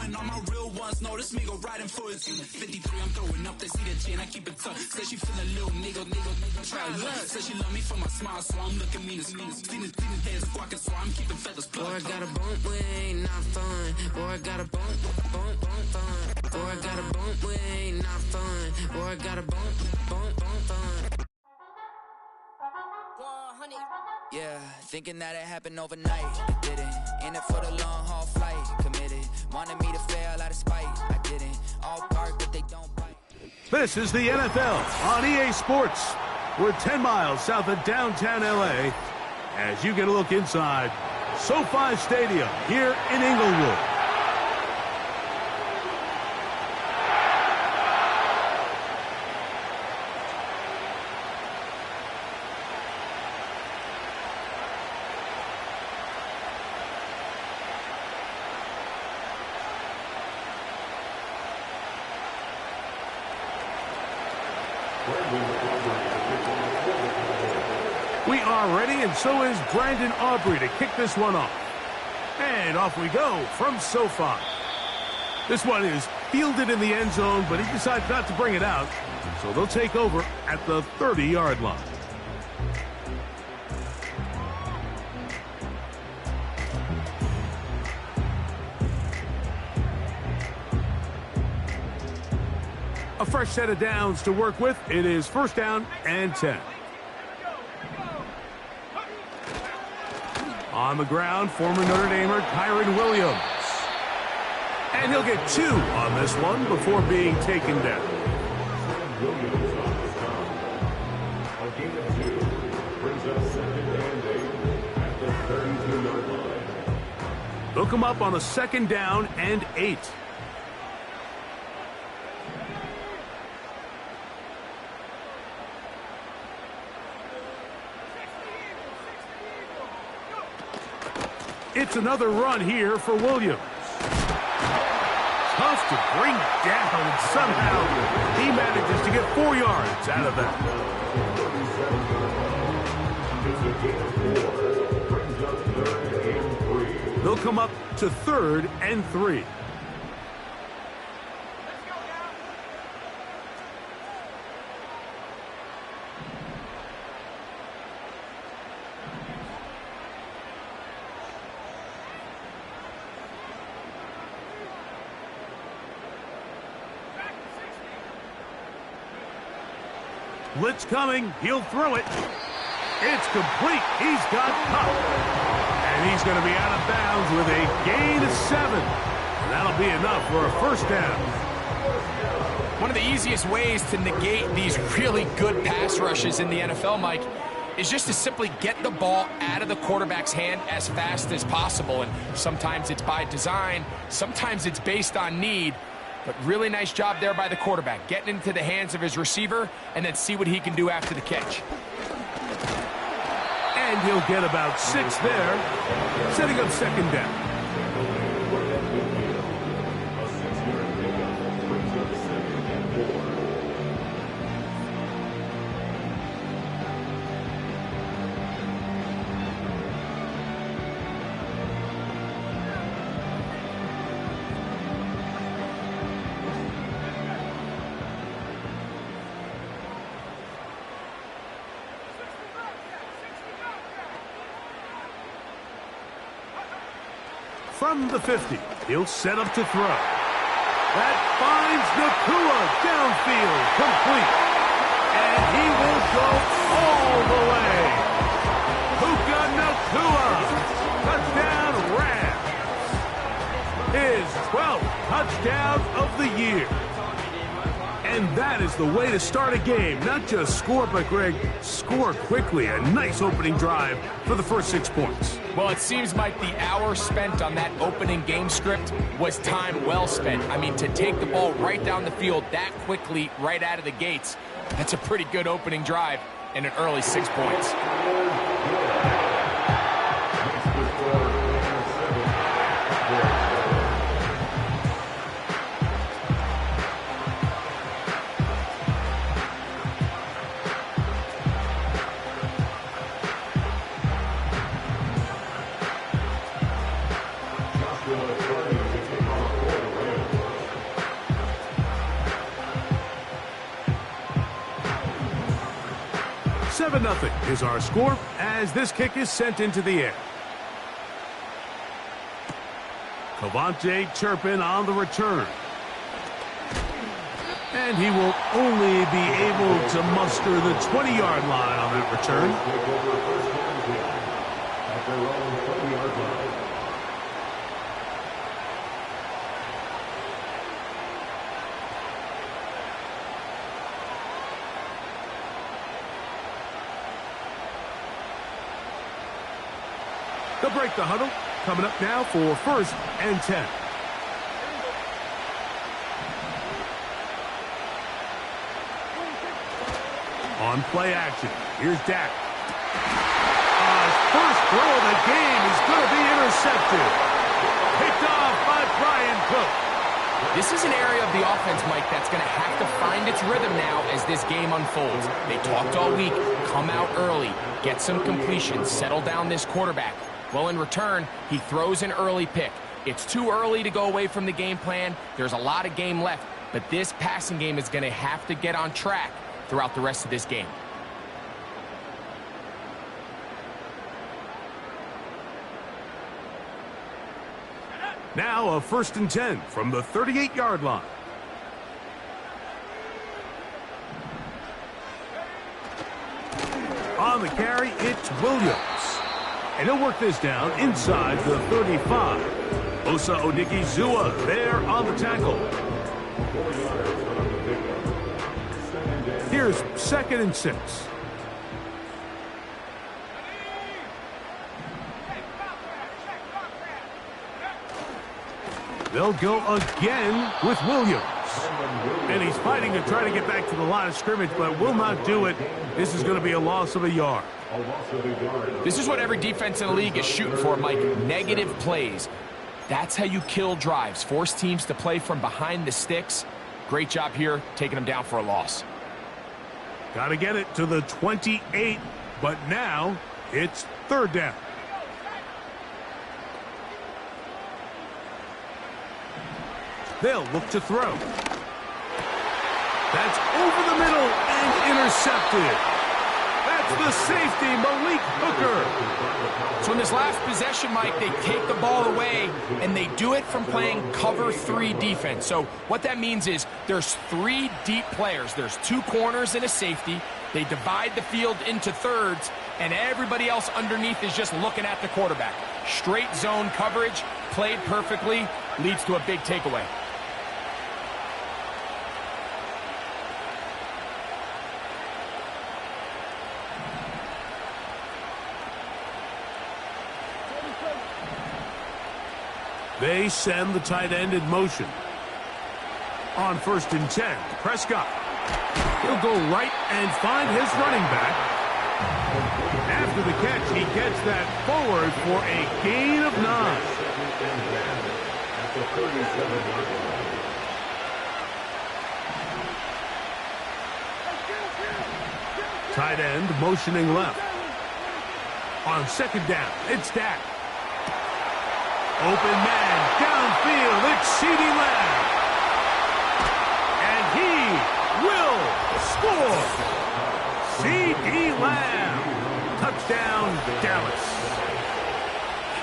And all my real ones know this me go riding for it. 53, I'm throwing up, they see the G and I keep it tough. Say she feeling little nigga, try to look. Say she love me for my smile, so I'm looking mean as mean. Seen his head squawking, so I'm keeping feathers plucked. Boy, I got a bump, we ain't not fun. Boy, I got a bump, fun. Boy, I got a bump, we ain't not fun. Boy, I got a bump, fun. Yeah, thinking that it happened overnight. It didn't. In it for the long haul flight. Committed. Wanted me to fail out of spite. I didn't. All bark, but they don't bite. This is the NFL on EA Sports. We're 10 miles south of downtown LA as you get a look inside SoFi Stadium here in Inglewood. We are ready, and so is Brandon Aubrey to kick this one off. And off we go from SoFi. This one is fielded in the end zone, but he decides not to bring it out. So they'll take over at the 30-yard line. A fresh set of downs to work with. It is first down and 10. On the ground, former Notre Damer Kyren Williams. And he'll get 2 on this one before being taken down. They'll come up on a second down and 8. It's another run here for Williams. Tough to bring down, and somehow he manages to get 4 yards out of that. They'll come up to 3rd and 3. Blitz coming. He'll throw it. It's complete. He's got Kupp. And he's going to be out of bounds with a gain of 7. And that'll be enough for a first down. One of the easiest ways to negate these really good pass rushes in the NFL, Mike, is just to simply get the ball out of the quarterback's hand as fast as possible. And sometimes it's by design. Sometimes it's based on need. But really nice job there by the quarterback, getting into the hands of his receiver and then see what he can do after the catch. And he'll get about 6 there, setting up second down. From the 50, he'll set up to throw. That finds Nacua downfield, complete. And he will go all the way. Puka Nacua, touchdown Rams. His 12th touchdown of the year. And that is the way to start a game. Not just score, but, Greg, score quickly. A nice opening drive for the first 6 points. Well, it seems like the hour spent on that opening game script was time well spent. I mean, to take the ball right down the field that quickly right out of the gates, that's a pretty good opening drive and an early 6 points. 7-0 is our score as this kick is sent into the air. Cavante Turpin on the return. And he will only be able to muster the 20-yard line on that return. They'll break the huddle. Coming up now for 1st and 10. On play action, here's Dak. His first throw of the game is going to be intercepted. Picked off by Brian Cook. This is an area of the offense, Mike, that's going to have to find its rhythm now as this game unfolds. They talked all week, come out early, get some completions, settle down this quarterback. Well, in return, he throws an early pick. It's too early to go away from the game plan. There's a lot of game left, but this passing game is going to have to get on track throughout the rest of this game. Now a 1st and 10 from the 38-yard line. On the carry, it's Williams. And he'll work this down inside the 35. Osa Odigizua there on the tackle. Here's 2nd and 6. They'll go again with Williams. And he's fighting to try to get back to the line of scrimmage, but will not do it. This is going to be a loss of a yard. This is what every defense in the league is shooting for, Mike. Negative plays. That's how you kill drives. Force teams to play from behind the sticks. Great job here, taking them down for a loss. Got to get it to the 28, but now it's 3rd down. They'll look to throw. That's over the middle and intercepted. That's the safety, Malik Hooker. So in this last possession, Mike, they take the ball away, and they do it from playing cover 3 defense. So what that means is there's 3 deep players. There's 2 corners and a safety. They divide the field into thirds, and everybody else underneath is just looking at the quarterback. Straight zone coverage, played perfectly, leads to a big takeaway. They send the tight end in motion. On 1st and 10, Prescott. He'll go right and find his running back. After the catch, he gets that forward for a gain of 9. Tight end motioning left. On 2nd down, it's Dak. Open man, downfield, it's CeeDee Lamb. And he will score. CeeDee Lamb. Touchdown, Dallas.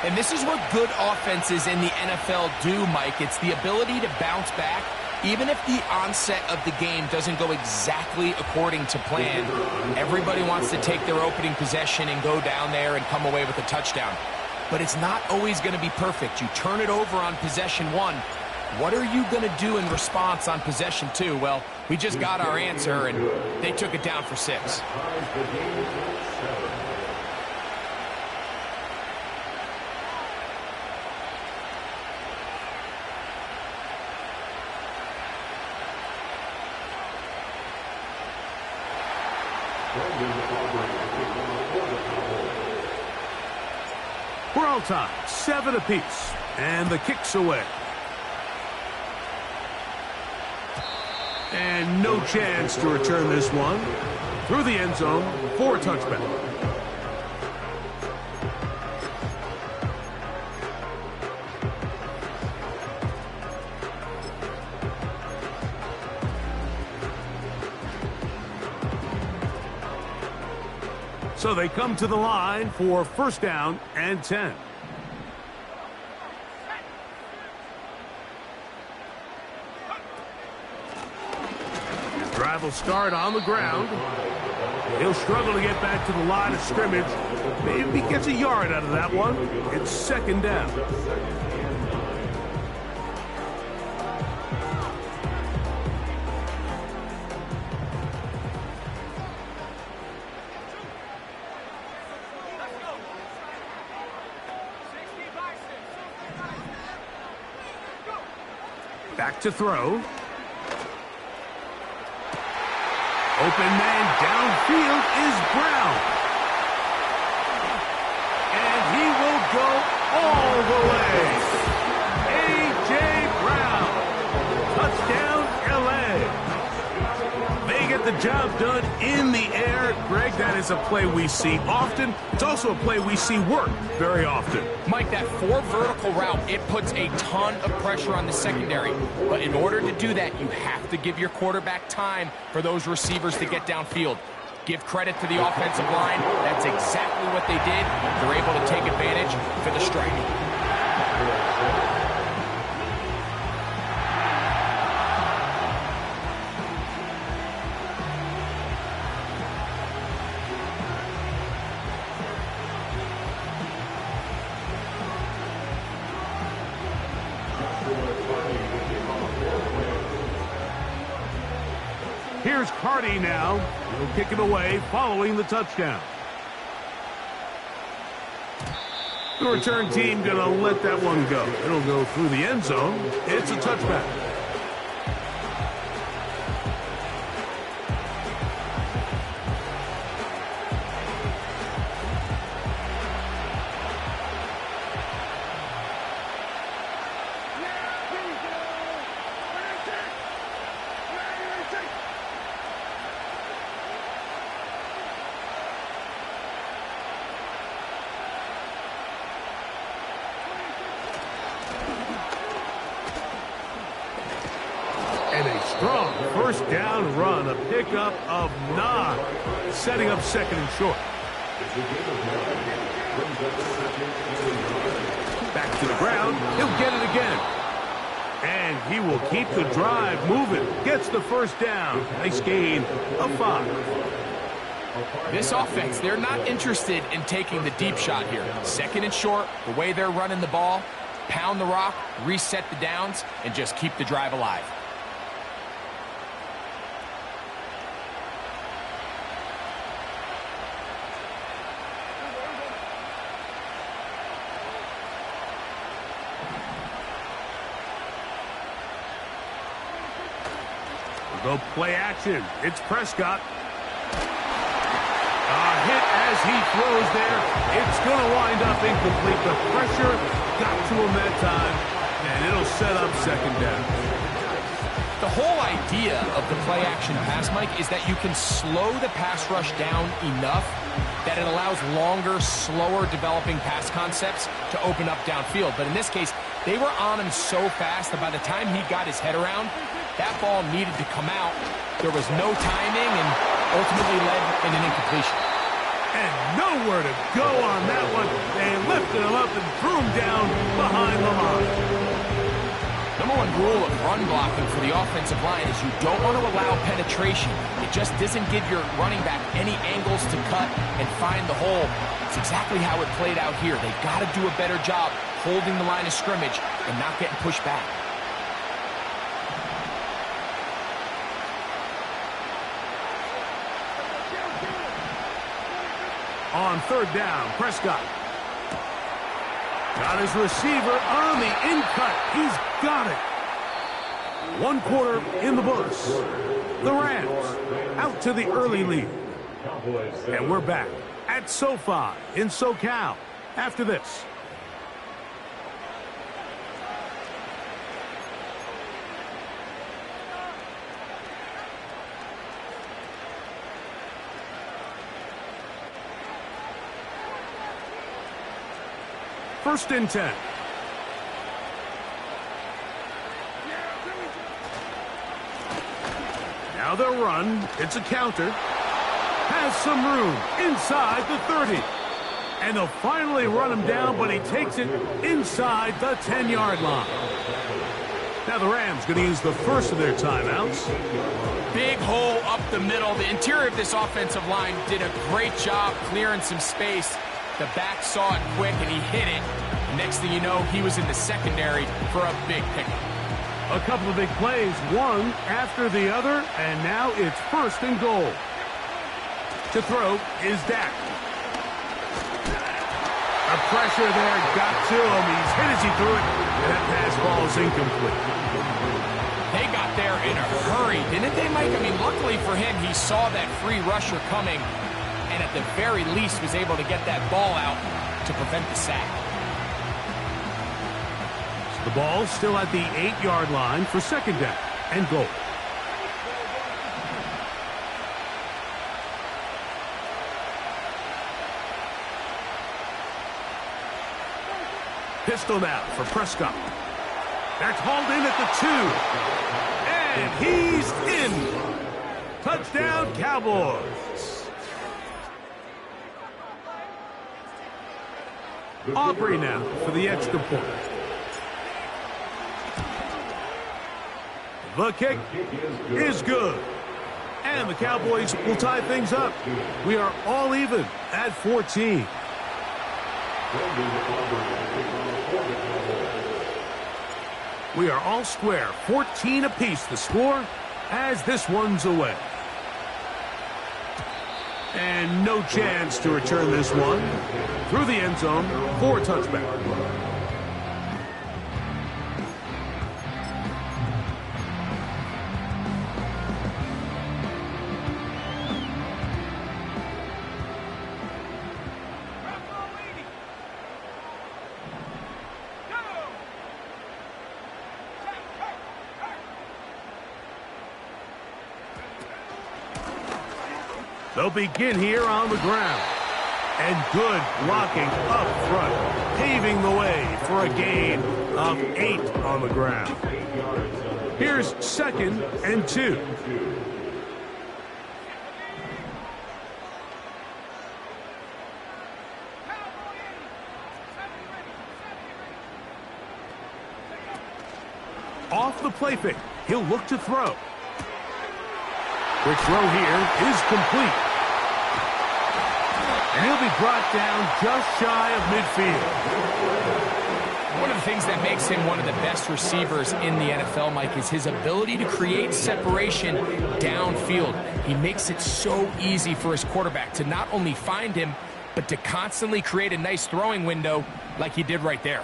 And this is what good offenses in the NFL do, Mike. It's the ability to bounce back. Even if the onset of the game doesn't go exactly according to plan, everybody wants to take their opening possession and go down there and come away with a touchdown. But it's not always going to be perfect. You turn it over on possession 1. What are you going to do in response on possession 2? Well, we just got our answer, and they took it down for 6. We're all tied, 7 apiece, and the kick's away. And no chance to return this one through the end zone for a touchback. So they come to the line for first down and 10. The drive will start on the ground. He'll struggle to get back to the line of scrimmage. Maybe he gets a yard out of that one. It's second down. Back to throw. Open man downfield is Brown. And he will go all the way. A.J. Brown. Touchdown, L.A. They get the job done in the air. Greg, that is a play we see often. It's also a play we see work very often. Mike, that 4 vertical route, it puts a ton of pressure on the secondary. But in order to do that, you have to give your quarterback time for those receivers to get downfield. Give credit to the offensive line. That's exactly what they did. They're able to take advantage for the strike. Here's Carty now. He'll kick it away following the touchdown. The return team going to let that one go. It'll go through the end zone. It's a touchback. And a strong first down run, a pickup of 9, setting up second and short. Back to the ground, he'll get it again. And he will keep the drive moving, gets the first down. Nice gain of 5. This offense, they're not interested in taking the deep shot here. Second and short, the way they're running the ball, pound the rock, reset the downs, and just keep the drive alive. Go play action. It's Prescott. A hit as he throws there. It's going to wind up incomplete. The pressure got to him that time, and it'll set up second down. The whole idea of the play action pass, Mike, is that you can slow the pass rush down enough that it allows longer, slower developing pass concepts to open up downfield. But in this case, they were on him so fast that by the time he got his head around, that ball needed to come out. There was no timing and ultimately led in an incompletion. And nowhere to go on that one. They lifted him up and threw him down behind the line. Number 1 rule of run blocking for the offensive line is you don't want to allow penetration. It just doesn't give your running back any angles to cut and find the hole. It's exactly how it played out here. They got to do a better job holding the line of scrimmage and not getting pushed back. On third down, Prescott. Got his receiver on the in-cut. He's got it. 1 quarter in the books. The Rams out to the early lead. And we're back at SoFi in SoCal after this. First and 10. Now they'll run. It's a counter. has some room inside the 30. And they'll finally run him down, but he takes it inside the 10-yard line. Now the Rams going to use the first of their timeouts. Big hole up the middle. The interior of this offensive line did a great job clearing some space. The back saw it quick, and he hit it. Next thing you know, he was in the secondary for a big pickup. A couple of big plays, one after the other, and now it's 1st and goal. To throw is Dak. The pressure there got to him. He's hit as he threw it, and that pass ball is incomplete. They got there in a hurry, didn't they, Mike? I mean, luckily for him, he saw that free rusher coming, and at the very least was able to get that ball out to prevent the sack. The ball's still at the 8-yard line for 2nd down and goal. Pistol now for Prescott. That's hauled in at the 2. And he's in. Touchdown, Cowboys. Aubrey now for the extra point. The kick is good. And the Cowboys will tie things up. We are all even at 14. We are all square, 14 apiece the score as this one's away. And no chance to return this one through the end zone for a touchback. They'll begin here on the ground. And good blocking up front, paving the way for a gain of 8 on the ground. Here's 2nd and 2. Off the play fake, he'll look to throw. Quick throw here is complete. And he'll be brought down just shy of midfield. One of the things that makes him one of the best receivers in the NFL, Mike, is his ability to create separation downfield. He makes it so easy for his quarterback to not only find him, but to constantly create a nice throwing window like he did right there.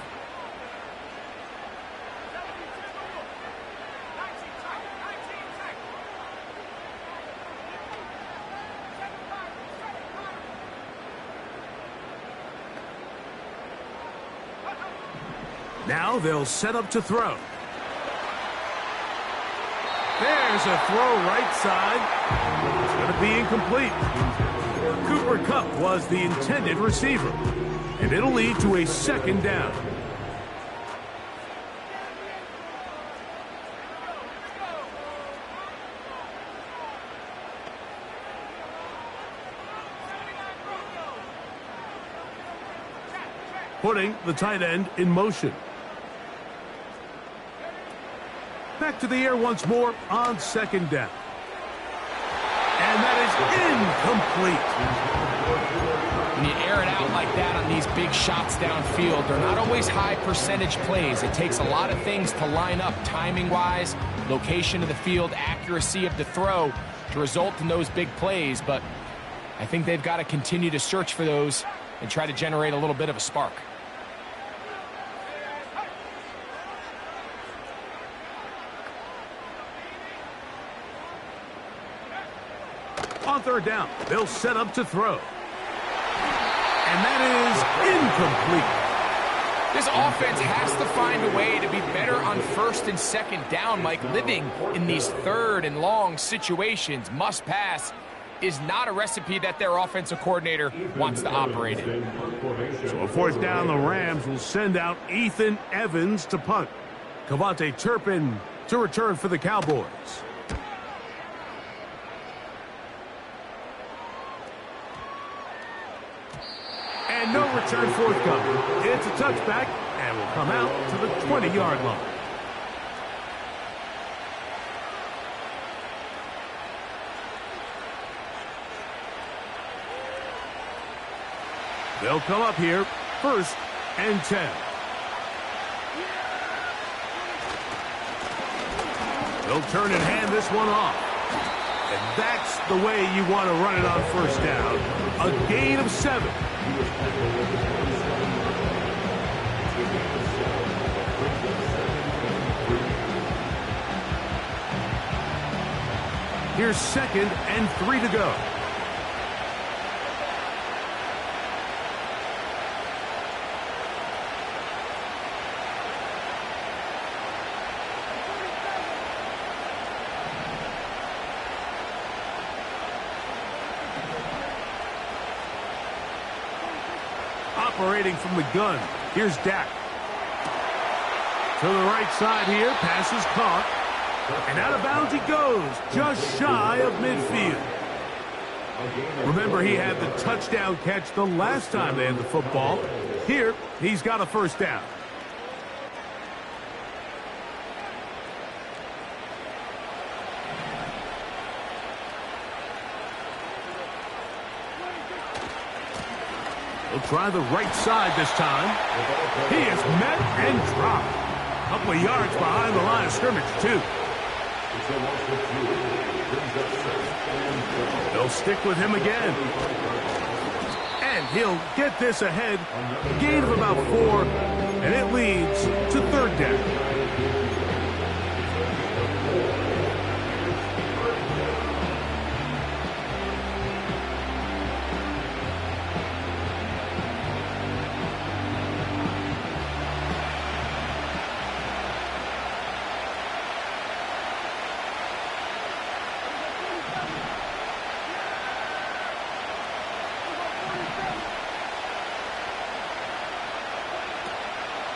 Now they'll set up to throw. There's a throw right side. It's going to be incomplete. Cooper Kupp was the intended receiver. And it'll lead to a 2nd down. Putting the tight end in motion. Back to the air once more on 2nd down. And that is incomplete. When you air it out like that on these big shots downfield, they're not always high percentage plays. It takes a lot of things to line up timing-wise, location of the field, accuracy of the throw to result in those big plays. But I think they've got to continue to search for those and try to generate a little bit of a spark. On 3rd down, they'll set up to throw. And that is incomplete. This offense has to find a way to be better on 1st and 2nd down, Mike. Living in these 3rd and long situations, must pass, is not a recipe that their offensive coordinator wants to operate in. So a 4th down, the Rams will send out Ethan Evans to punt. Kavontae Turpin to return for the Cowboys. And no return forthcoming. It's a touchback and will come out to the 20-yard line. They'll come up here, 1st and 10. They'll turn and hand this one off. And that's the way you want to run it on 1st down. A gain of 7. Here's 2nd and 3 to go. Operating from the gun, here's Dak. To the right side here, pass is caught. And out of bounds he goes, just shy of midfield. Remember, he had the touchdown catch the last time they had the football. Here, he's got a 1st down. He'll try the right side this time. He is met and dropped. A couple of yards behind the line of scrimmage, too. They'll stick with him again. And he'll get this ahead. Gain of about 4, and it leads to 3rd down.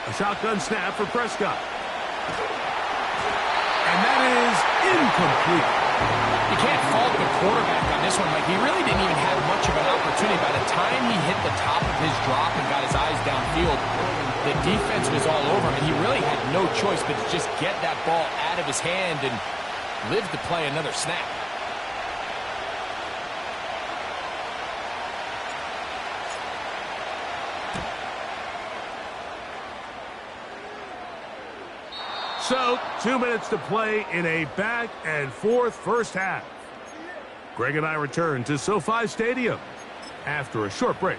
A shotgun snap for Prescott. And that is incomplete. You can't fault the quarterback on this one, Mike. He really didn't even have much of an opportunity. By the time he hit the top of his drop and got his eyes downfield, the defense was all over him, and he really had no choice but to just get that ball out of his hand and live to play another snap. So, 2 minutes to play in a back-and-forth 1st half. Greg and I return to SoFi Stadium after a short break.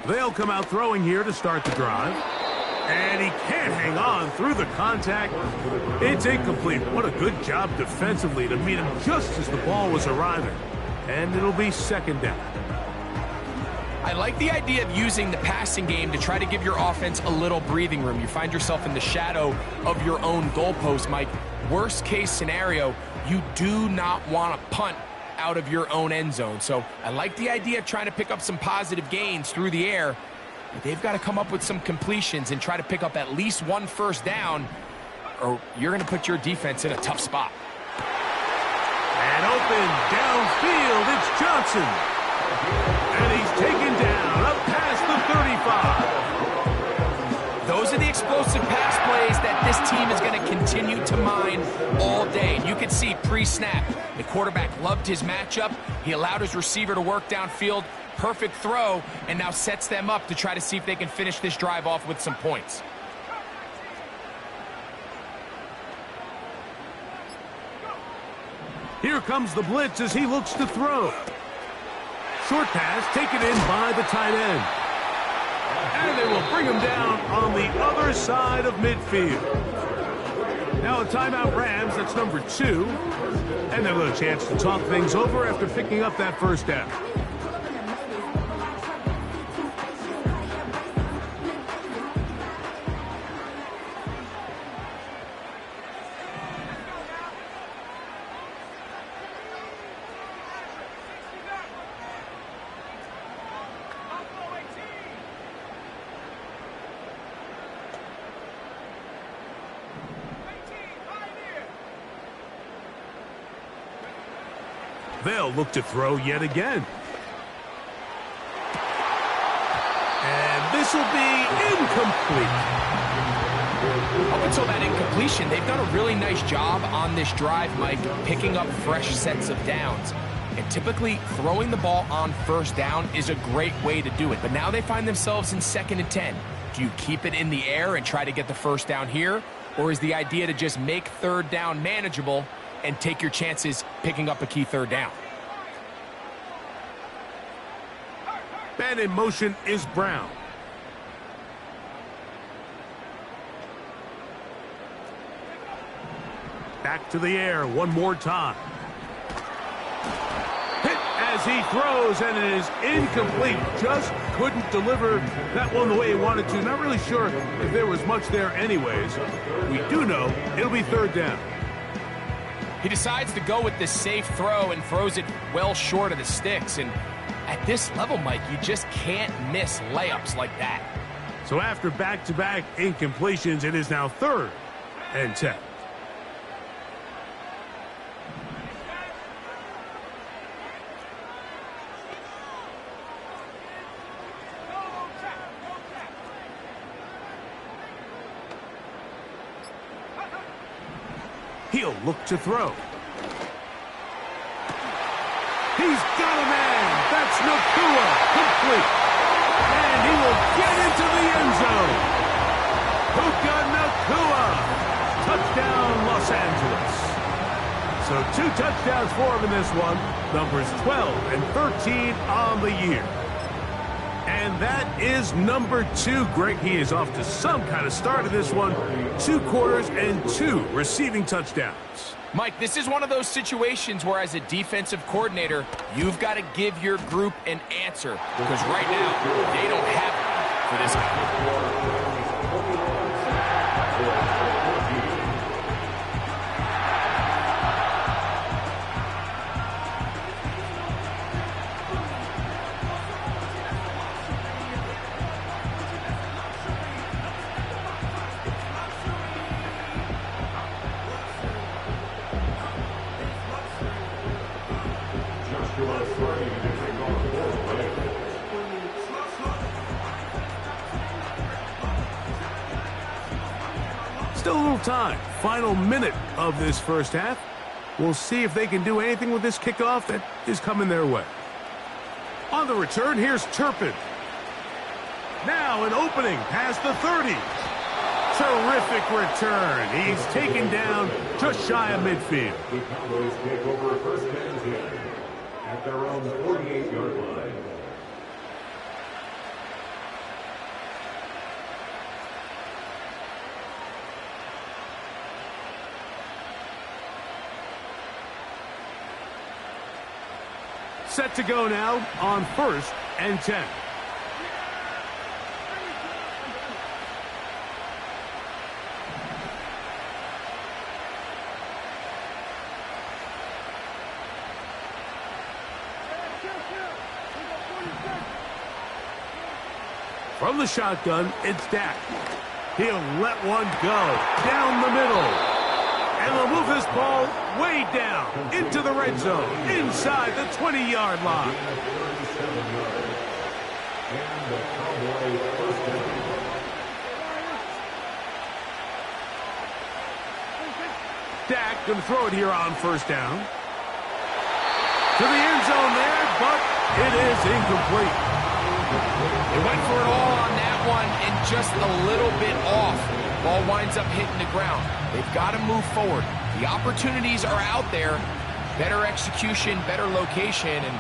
They'll come out throwing here to start the drive. And he can't hang on through the contact. It's incomplete. What a good job defensively to meet him just as the ball was arriving. And it'll be 2nd down. I like the idea of using the passing game to try to give your offense a little breathing room. You find yourself in the shadow of your own goalpost, Mike. Worst case scenario, you do not want to punt out of your own end zone. So I like the idea of trying to pick up some positive gains through the air. But they've got to come up with some completions and try to pick up at least 1 first down, or you're going to put your defense in a tough spot. And open downfield, it's Johnson. And he's taken down up past the 35. Those are the explosive pass plays that this team is going to continue to mine all day. You can see pre-snap, the quarterback loved his matchup. He allowed his receiver to work downfield. Perfect throw, and now sets them up to try to see if they can finish this drive off with some points. Here comes the blitz as he looks to throw. Short pass taken in by the tight end. And they will bring him down on the other side of midfield. Now a timeout Rams, that's number 2. And they'll have a chance to talk things over after picking up that first down. They'll look to throw yet again. And this will be incomplete. Up until that incompletion, they've done a really nice job on this drive, Mike, picking up fresh sets of downs. And typically, throwing the ball on first down is a great way to do it. But now they find themselves in 2nd and 10. Do you keep it in the air and try to get the first down here? Or is the idea to just make 3rd down manageable and take your chances picking up a key 3rd down? Man in motion is Brown. Back to the air one more time. Hit as he throws, and it is incomplete. Just couldn't deliver that one the way he wanted to. Not really sure if there was much there anyways. We do know it'll be 3rd down. He decides to go with this safe throw and throws it well short of the sticks. And at this level, Mike, you just can't miss layups like that. So after back-to-back incompletions, it is now 3rd and 10. He'll look to throw. He's got a man. That's Nacua. Complete. And he will get into the end zone. Puka Nacua. Touchdown, Los Angeles. So 2 touchdowns for him in this one. Numbers 12 and 13 on the year. And that is number 2. Greg, he is off to some kind of start of this one. 2 quarters and 2 receiving touchdowns. Mike, this is one of those situations where as a defensive coordinator, you've got to give your group an answer. Because right now, they don't have one for this guy. Still a little time. Final minute of this first half. We'll see if they can do anything with this kickoff that is coming their way. On the return, here's Turpin. Now an opening past the 30. Terrific return. He's taken down just shy of midfield. The Cowboys take over first and 10 at their own 48-yard line. Set to go now on 1st and 10. From the shotgun, it's Dak. He'll let one go down the middle. And they'll move this ball way down into the red zone, inside the 20-yard line. Dak going to throw it here on 1st down. To the end zone there, but it is incomplete. They went for it all on that one and just a little bit off. Ball winds up hitting the ground. They've got to move forward. The opportunities are out there. Better execution, better location, and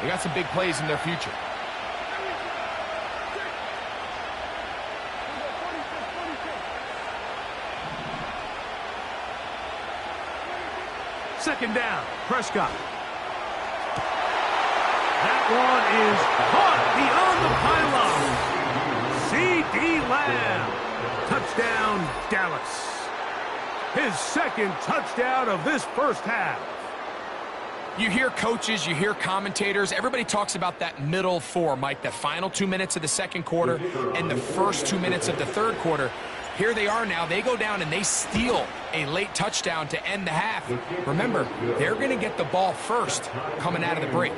they got some big plays in their future. Second down, Prescott. That one is caught beyond the pylon. C.D. Lamb. Touchdown, Dallas. His 2nd touchdown of this first half. You hear coaches, you hear commentators, everybody talks about that middle 4, Mike, the final 2 minutes of the 2nd quarter and the first 2 minutes of the 3rd quarter. here they are now. They go down and they steal a late touchdown to end the half. Remember, they're going to get the ball first coming out of the break.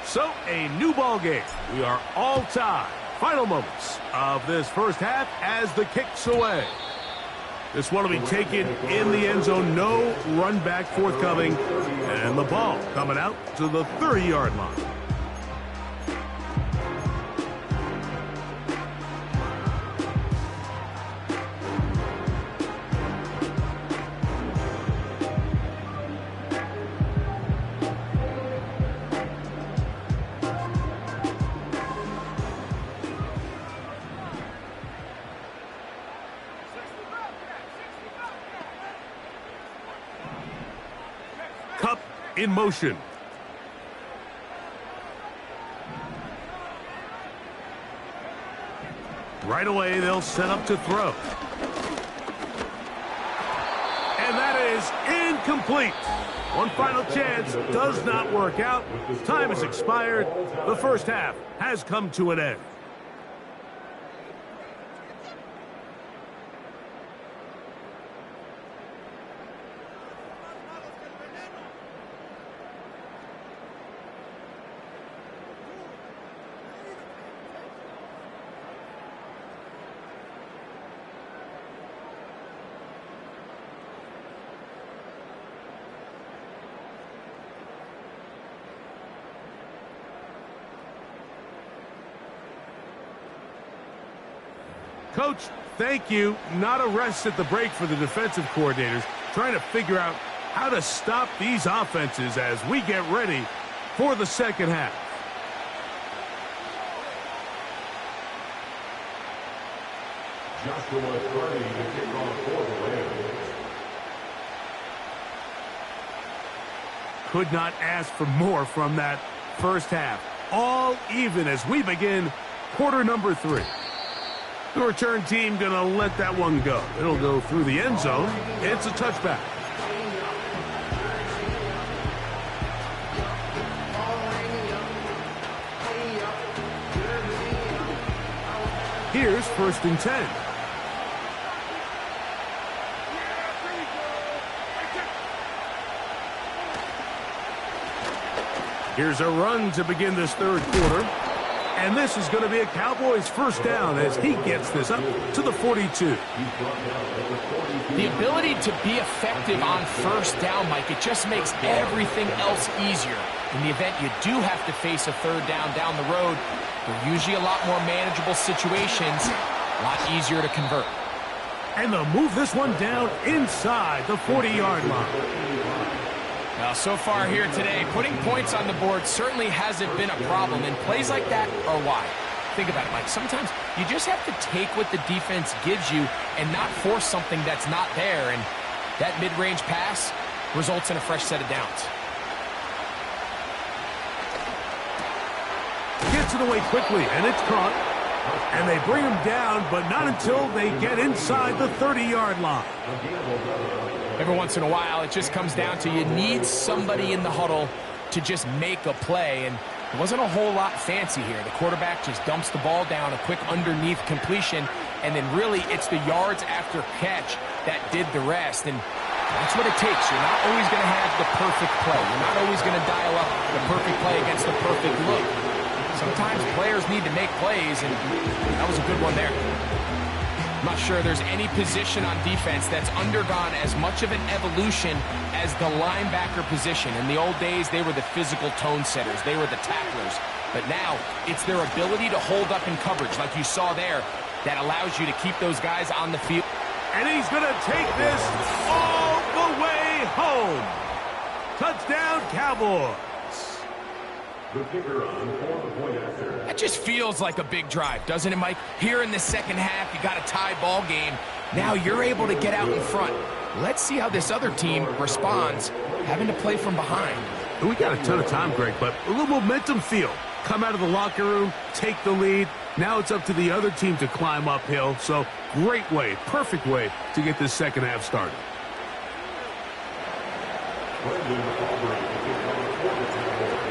So, a new ball game. We are all tied. Final moments of this first half as the kick's away. This one will be taken in the end zone. No run back forthcoming. And the ball coming out to the 30-yard line. Kupp in motion. Right away, they'll set up to throw. And that is incomplete. One final chance does not work out. Time has expired. The first half has come to an end. Coach, thank you. Not a rest at the break for the defensive coordinators, trying to figure out how to stop these offenses as we get ready for the second half. Joshua Carney to kick off for the Rams. Could not ask for more from that first half. All even as we begin quarter number 3. The return team going to let that one go. It'll go through the end zone. It's a touchback. Here's 1st and 10. Here's a run to begin this third quarter. And this is going to be a Cowboys first down as he gets this up to the 42. The ability to be effective on first down, Mike, it just makes everything else easier. In the event you do have to face a third down the road, they're usually a lot more manageable situations, a lot easier to convert. And they'll move this one down inside the 40-yard line. Well, so far here today, putting points on the board certainly hasn't been a problem, and plays like that are why. Think about it, Mike. Sometimes you just have to take what the defense gives you and not force something that's not there, and that mid-range pass results in a fresh set of downs. Gets it away quickly, and it's caught. And they bring him down, but not until they get inside the 30-yard line. Every once in a while, it just comes down to you need somebody in the huddle to just make a play, and it wasn't a whole lot fancy here. The quarterback just dumps the ball down, a quick underneath completion, and then really it's the yards after catch that did the rest, and that's what it takes. You're not always going to have the perfect play. You're not always going to dial up the perfect play against the perfect look. Sometimes players need to make plays, and that was a good one there. I'm not sure there's any position on defense that's undergone as much of an evolution as the linebacker position. In the old days, they were the physical tone setters. They were the tacklers. But now, it's their ability to hold up in coverage, like you saw there, that allows you to keep those guys on the field. And he's going to take this all the way home. Touchdown, Cowboys. The kicker on for the point after. That just feels like a big drive, doesn't it, Mike? Here in the second half, you got a tie ball game. Now you're able to get out in front. Let's see how this other team responds, having to play from behind. We got a ton of time, Greg, but a little momentum feel. Come out of the locker room, take the lead. Now it's up to the other team to climb uphill. So great way, perfect way to get this second half started.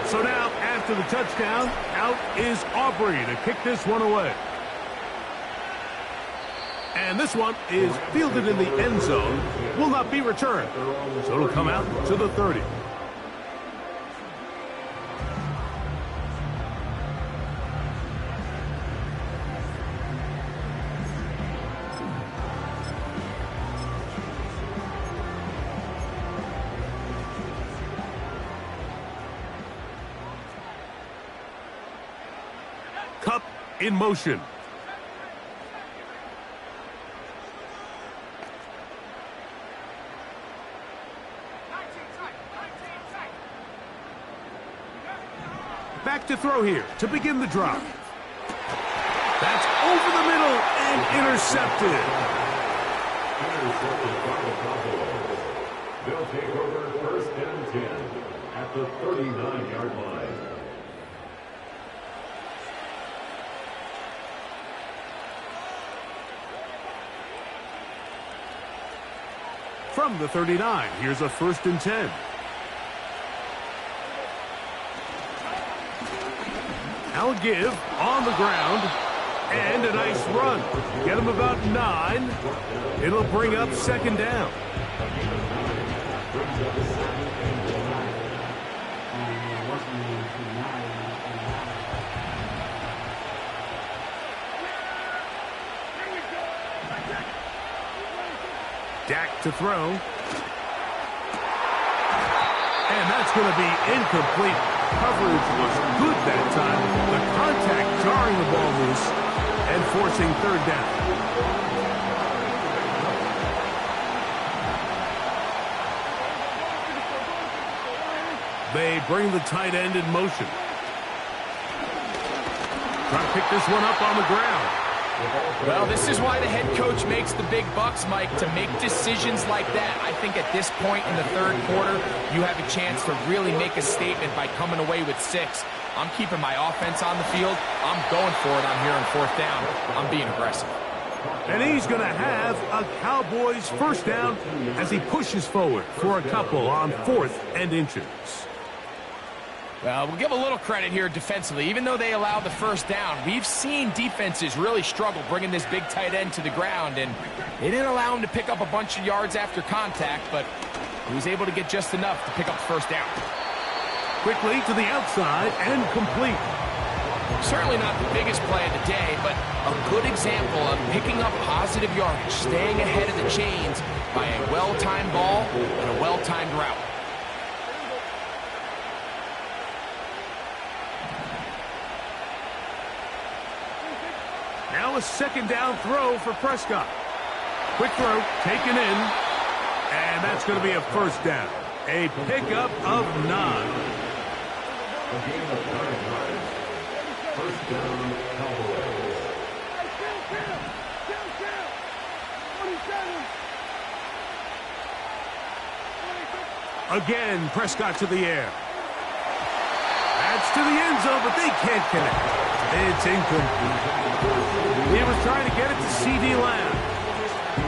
So now, after the touchdown, out is Aubrey to kick this one away. And this one is fielded in the end zone, will not be returned. So it'll come out to the 30. Kupp in motion. Back to throw here to begin the drive. That's over the middle and intercepted. They'll take over first and 10 at the 39-yard line. From the 39, here's a first and 10. Now a give on the ground, and a nice run. Get him about 9. It'll bring up second down. Dak to throw. And that's going to be incomplete. Coverage was good that time. The contact jarring the ball loose and forcing third down. They bring the tight end in motion. Trying to pick this one up on the ground. Well, this is why the head coach makes the big bucks, Mike, to make decisions like that. I think at this point in the third quarter, you have a chance to really make a statement by coming away with 6. I'm keeping my offense on the field. I'm going for it on here on fourth down. I'm being aggressive. And he's going to have a Cowboys first down as he pushes forward for a couple on 4th and inches. We'll give a little credit here defensively. Even though they allowed the first down, we've seen defenses really struggle bringing this big tight end to the ground, and they didn't allow him to pick up a bunch of yards after contact, but he was able to get just enough to pick up the first down. Quickly to the outside and complete. Certainly not the biggest play of the day, but a good example of picking up positive yardage, staying ahead of the chains by a well-timed ball and a well-timed route. Now a second down throw for Prescott. Quick throw, taken in, and that's going to be a first down. A pickup of 9. A game of 9 yards. First down, Cowboys. Again, Prescott to the air. That's to the end zone, but they can't connect. It's incomplete. He was trying to get it to C.D. Lamb.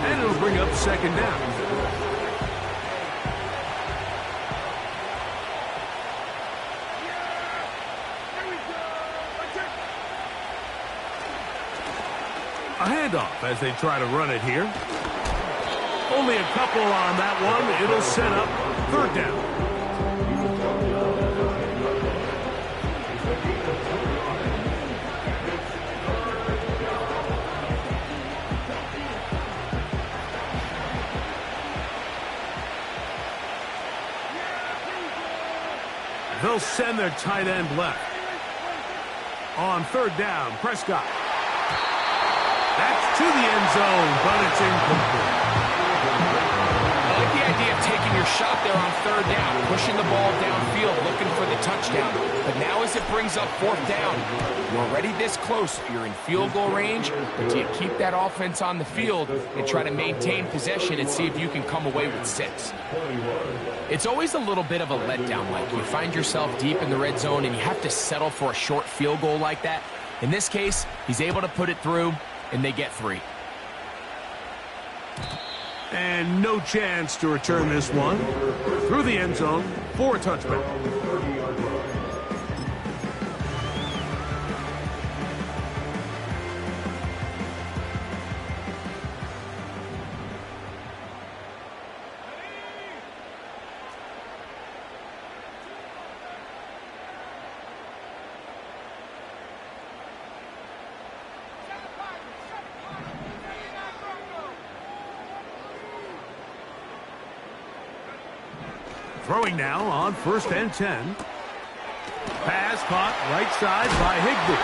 And it'll bring up second down. A handoff as they try to run it here. Only a couple on that one. It'll set up third down. They'll send their tight end left. On third down, Prescott. That's to the end zone, but it's incomplete. I like the idea of taking your shot there on third down, pushing the ball downfield, looking for the touchdown. But now as it brings up fourth down, you're already this close. You're in field goal range, but do you keep that offense on the field and try to maintain possession and see if you can come away with 6? It's always a little bit of a letdown, Mike. You find yourself deep in the red zone and you have to settle for a short field goal like that. In this case, he's able to put it through, and they get 3. And no chance to return this one through the end zone for a touchback. Throwing now on 1st and 10. Pass caught right side by Higbee.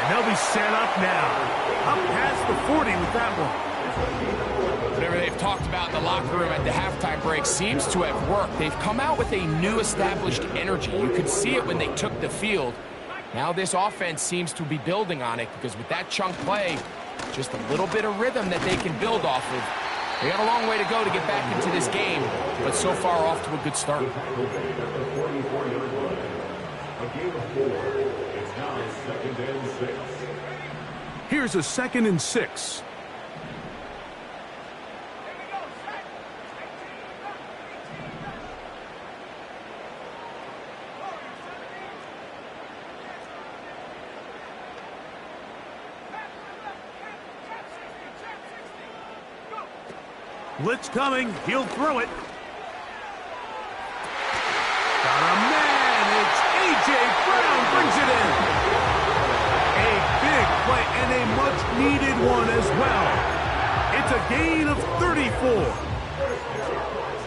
And they'll be set up now. Up past the 40 with that one. Whatever they've talked about in the locker room at the halftime break seems to have worked. They've come out with a new established energy. You could see it when they took the field. Now this offense seems to be building on it because with that chunk play, just a little bit of rhythm that they can build off of. They got a long way to go to get back into this game, but so far off to a good start. Here's a 2nd and 6. Blitz coming. He'll throw it. Got a man. It's A.J. Brown brings it in. A big play and a much-needed one as well. It's a gain of 34.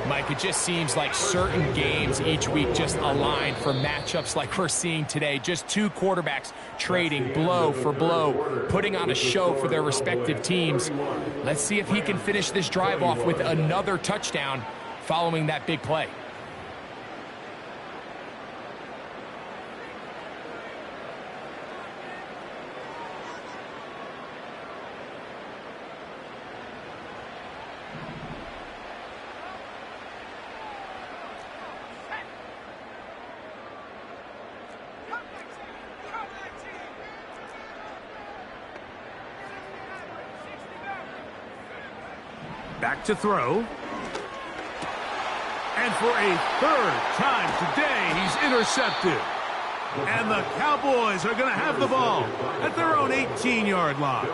Mike, it just seems like certain games each week just align for matchups like we're seeing today. Just 2 quarterbacks trading blow for blow, putting on a show for their respective teams. Let's see if he can finish this drive off with another touchdown following that big play. Back to throw. And for a 3rd time today, he's intercepted. And the Cowboys are going to have the ball at their own 18-yard line.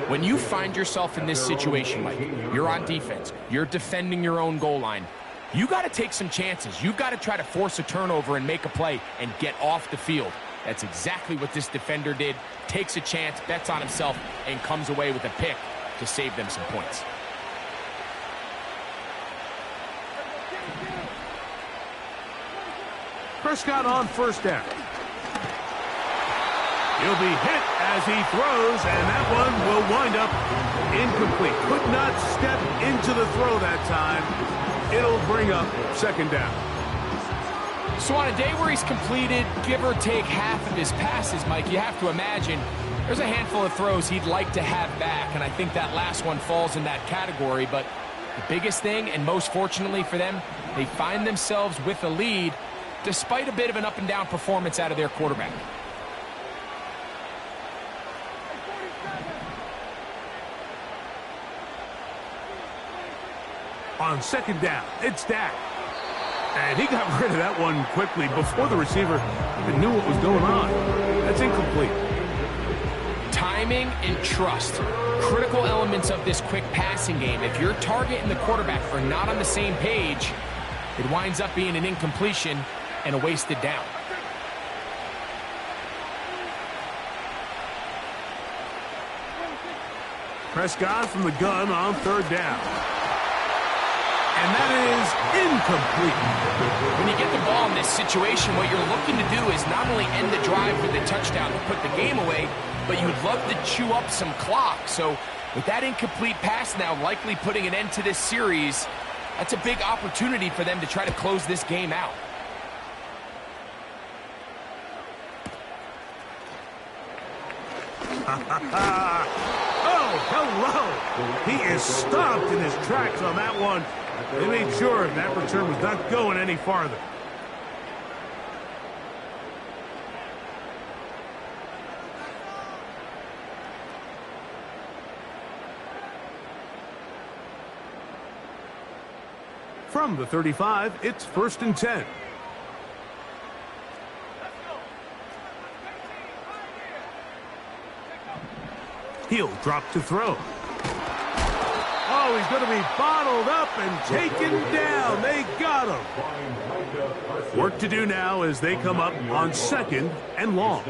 When you find yourself in this situation, Mike, you're on defense, you're defending your own goal line, you got to take some chances. You got to try to force a turnover and make a play and get off the field. That's exactly what this defender did. Takes a chance, bets on himself, and comes away with a pick to save them some points. Prescott on 1st down. He'll be hit as he throws, and that one will wind up incomplete. Could not step into the throw that time. It'll bring up 2nd down. So on a day where he's completed, give or take half of his passes, Mike, you have to imagine there's a handful of throws he'd like to have back, and I think that last one falls in that category. But the biggest thing, and most fortunately for them, they find themselves with a lead despite a bit of an up-and-down performance out of their quarterback. On 2nd down, it's Dak. And he got rid of that one quickly before the receiver even knew what was going on. That's incomplete. Timing and trust, critical elements of this quick passing game. If your target and the quarterback are not on the same page, it winds up being an incompletion and a wasted down. Prescott from the gun on 3rd down. And that is incomplete. When you get the ball in this situation, what you're looking to do is not only end the drive with a touchdown to put the game away, but you'd love to chew up some clock. So with that incomplete pass now likely putting an end to this series, That's a big opportunity for them to try to close this game out. Oh, hello! He is stopped in his tracks on that one. They made sure that return was not going any farther. From the 35, it's 1st and 10. He'll drop to throw. Oh, he's going to be bottled up and taken down. They got him. Work to do now as they come up on 2nd and long.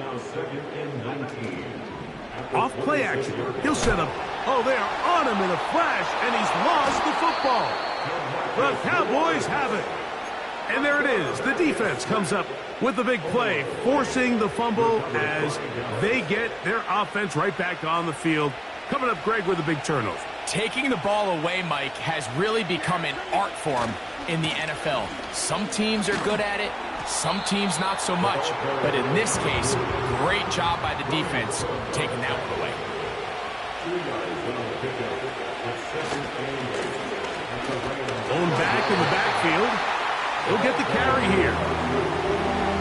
Off play action. He'll set up. Oh, they're on him in a flash, and he's lost the football. The Cowboys have it. And there it is. The defense comes up with the big play, forcing the fumble as they get their offense right back on the field. Coming up, Greg, with a big turnover. Taking the ball away, Mike, has really become an art form in the NFL. Some teams are good at it, some teams not so much. But in this case, great job by the defense taking that one away. Going back in the backfield. He'll get the carry here.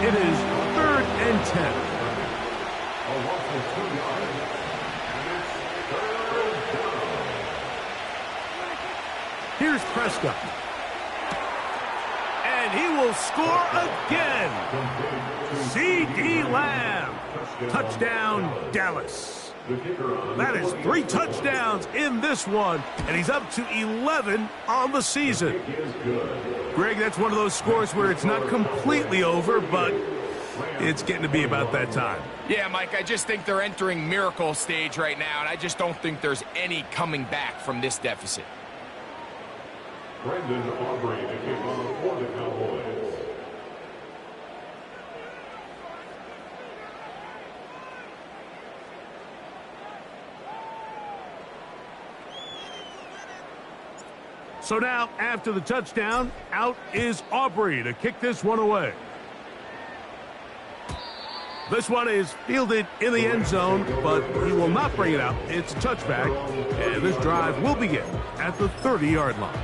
It is 3rd and 10. Here's Prescott. And he will score again. C.D. Lamb. Touchdown, Dallas. That is 3 touchdowns in this one, and he's up to 11 on the season. Greg, that's one of those scores where it's not completely over, but it's getting to be about that time. Yeah, Mike, I just think they're entering miracle stage right now, and I just don't think there's any coming back from this deficit. Brandon Aubrey to kick off for the Cowboys. So now, after the touchdown, out is Aubrey to kick this one away. This one is fielded in the end zone, but he will not bring it out. It's a touchback, and this drive will begin at the 30-yard line.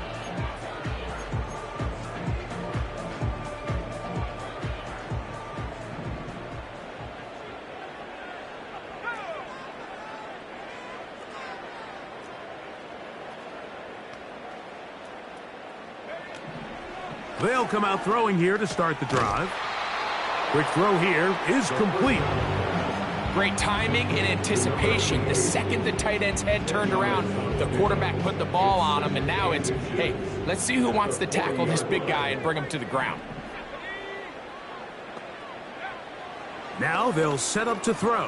They'll come out throwing here to start the drive. Quick throw here is complete. Great timing and anticipation. The second the tight end's head turned around, the quarterback put the ball on him, and now it's, hey, let's see who wants to tackle this big guy and bring him to the ground. Now they'll set up to throw.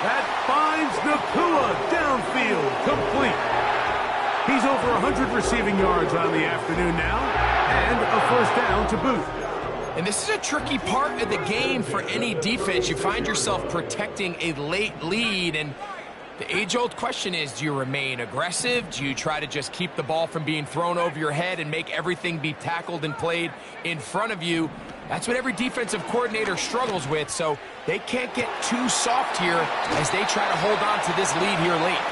That finds Nacua downfield, complete. He's over 100 receiving yards on the afternoon now, and a 1st down to boot. And this is a tricky part of the game for any defense. You find yourself protecting a late lead, and the age-old question is, do you remain aggressive? Do you try to just keep the ball from being thrown over your head and make everything be tackled and played in front of you? That's what every defensive coordinator struggles with, so they can't get too soft here as they try to hold on to this lead here late.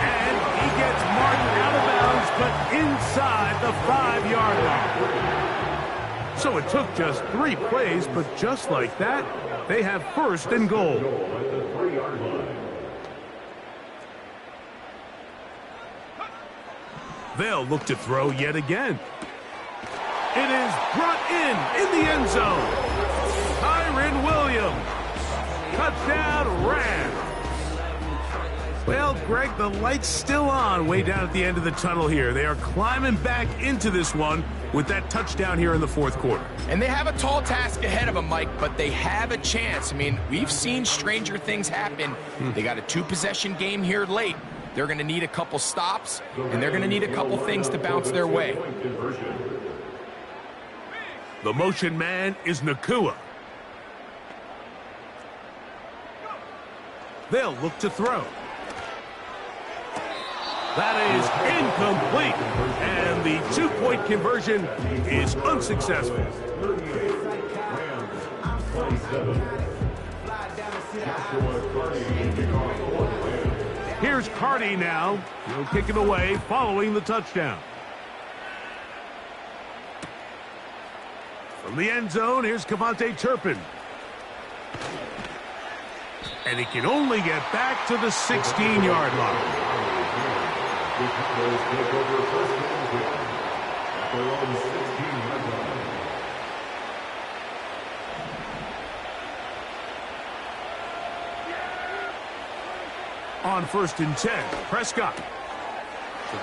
And he gets marked out of bounds, but inside the 5-yard line. So it took just 3 plays, but just like that, they have 1st and goal. They'll look to throw yet again. It is brought in the end zone. Kyren Williams. Touchdown, Rams. Well, Greg, the light's still on way down at the end of the tunnel here. They are climbing back into this one with that touchdown here in the 4th quarter. And they have a tall task ahead of them, Mike, but they have a chance. I mean, we've seen stranger things happen. They got a 2-possession game here late. They're going to need a couple stops, and they're going to need a couple things to bounce their way. The motion man is Nacua. They'll look to throw. That is incomplete. And the two-point conversion is unsuccessful. 38, Rams, 27. Joshua Carty kick off for the Rams. Here's Carty now. He'll kick it away following the touchdown. From the end zone, here's Kevontae Turpin. And he can only get back to the 16-yard line. The Cowboys take over first and 10 at their own 16-yard line. On 1st and 10, Prescott. To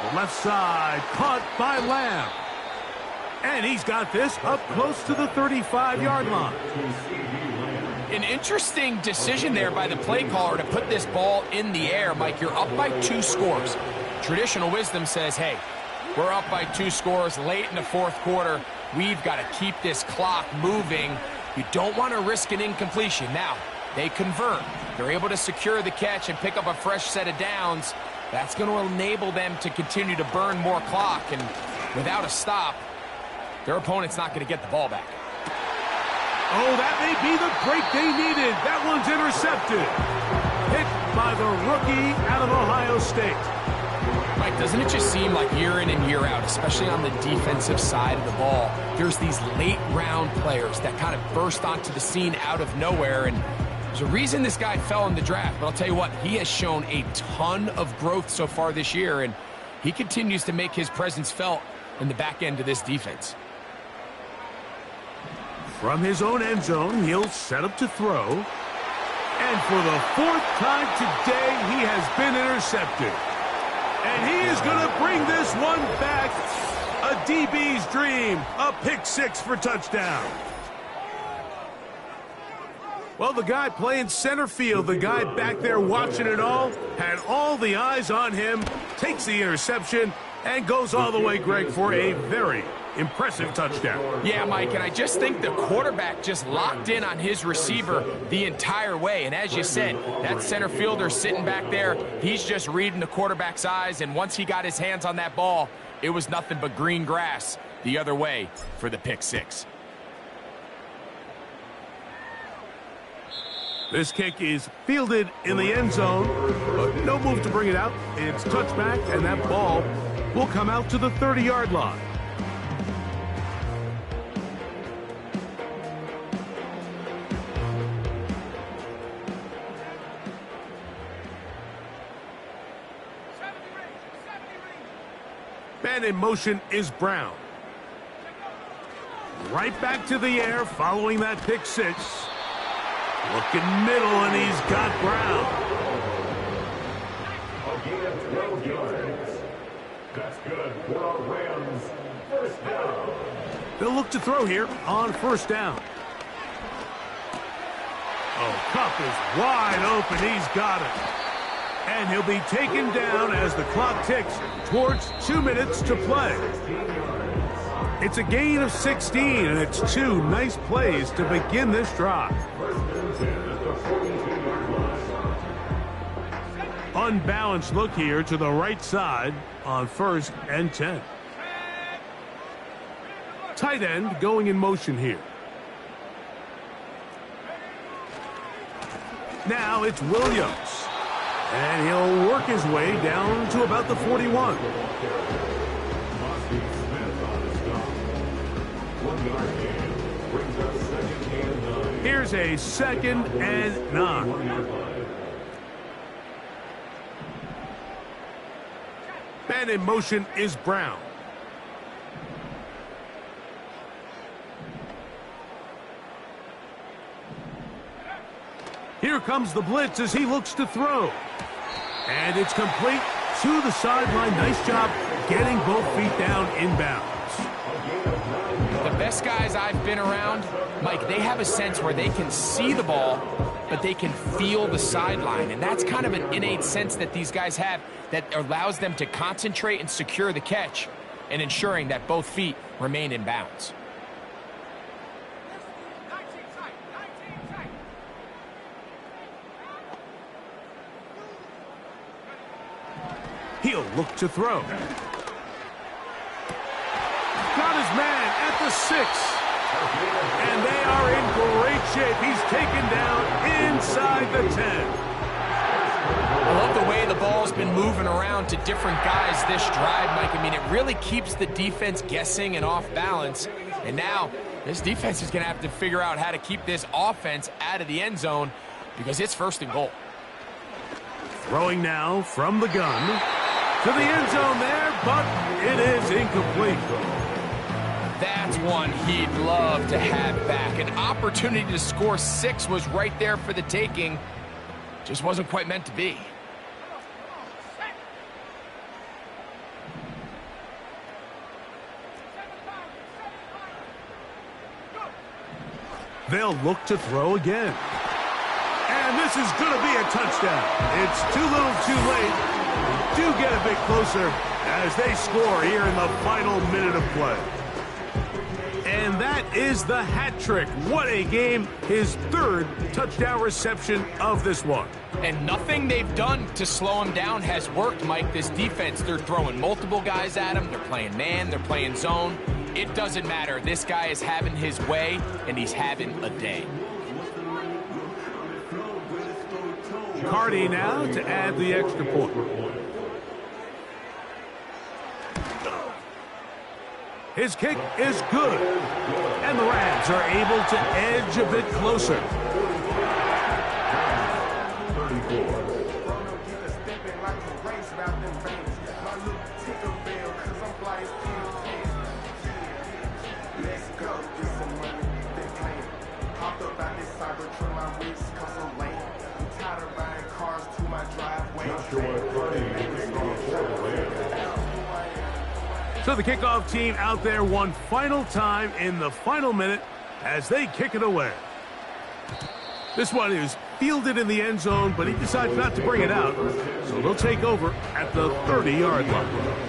the left side, caught by Lamb. And he's got this up close to the 35-yard line. An interesting decision there by the play caller to put this ball in the air. Mike, you're up by 2 scores. Traditional wisdom says, hey, we're up by 2 scores late in the 4th quarter. We've got to keep this clock moving. You don't want to risk an incompletion. Now, they convert. They're able to secure the catch and pick up a fresh set of downs. That's going to enable them to continue to burn more clock. And without a stop, their opponent's not going to get the ball back. Oh, that may be the break they needed. That one's intercepted. Hit by the rookie out of Ohio State. Mike, doesn't it just seem like year in and year out, especially on the defensive side of the ball, there's these late-round players that kind of burst onto the scene out of nowhere, and there's a reason this guy fell in the draft, but I'll tell you what, he has shown a ton of growth so far this year, and he continues to make his presence felt in the back end of this defense. From his own end zone, he'll set up to throw. And for the 4th time today, he has been intercepted. And he is going to bring this one back. A DB's dream. A pick 6 for touchdown. Well, the guy playing center field, the guy back there watching it all, had all the eyes on him, takes the interception, and goes all the way, Greg, for a very impressive touchdown. Yeah, Mike, and I just think the quarterback just locked in on his receiver the entire way. And as you said, that center fielder sitting back there, he's just reading the quarterback's eyes. And once he got his hands on that ball, it was nothing but green grass the other way for the pick 6. This kick is fielded in the end zone, but no move to bring it out. It's touchback, and that ball will come out to the 30-yard line. Man in motion is Brown. Right back to the air following that pick 6. Looking middle, and he's got Brown. A gain of 12 yards. That's good for our Rams. First down. They'll look to throw here on 1st down. Oh, Kupp is wide open. He's got it. And he'll be taken down as the clock ticks towards 2 minutes to play. It's a gain of 16, and it's 2 nice plays to begin this drive. Unbalanced look here to the right side on 1st and 10. Tight end going in motion here. Now it's Williams. And he'll work his way down to about the 41. Here's a 2nd and 9. Man in motion is Brown. Here comes the blitz as he looks to throw. And it's complete to the sideline. Nice job getting both feet down inbounds. The best guys I've been around, Mike, they have a sense where they can see the ball, but they can feel the sideline. And that's kind of an innate sense that these guys have that allows them to concentrate and secure the catch and ensuring that both feet remain in bounds. He'll look to throw. Got his man at the 6. And they are in great shape. He's taken down inside the 10. I love the way the ball's been moving around to different guys this drive, Mike. I mean, it really keeps the defense guessing and off balance. And now, this defense is going to have to figure out how to keep this offense out of the end zone because it's 1st and goal. Throwing now from the gun to the end zone there, but it is incomplete. That's one he'd love to have back. An opportunity to score 6 was right there for the taking. Just wasn't quite meant to be. They'll look to throw again. And this is going to be a touchdown. It's too little too late. They do get a bit closer as they score here in the final minute of play. And that is the hat trick. What a game. His 3rd touchdown reception of this one. And nothing they've done to slow him down has worked, Mike. This defense, they're throwing multiple guys at him. They're playing man. They're playing zone. It doesn't matter. This guy is having his way, and he's having a day. Cardi now to add the extra point. His kick is good. And the Rams are able to edge a bit closer. So the kickoff team out there one final time in the final minute as they kick it away. This one is fielded in the end zone, but he decides not to bring it out, so they'll take over at the 30-yard line.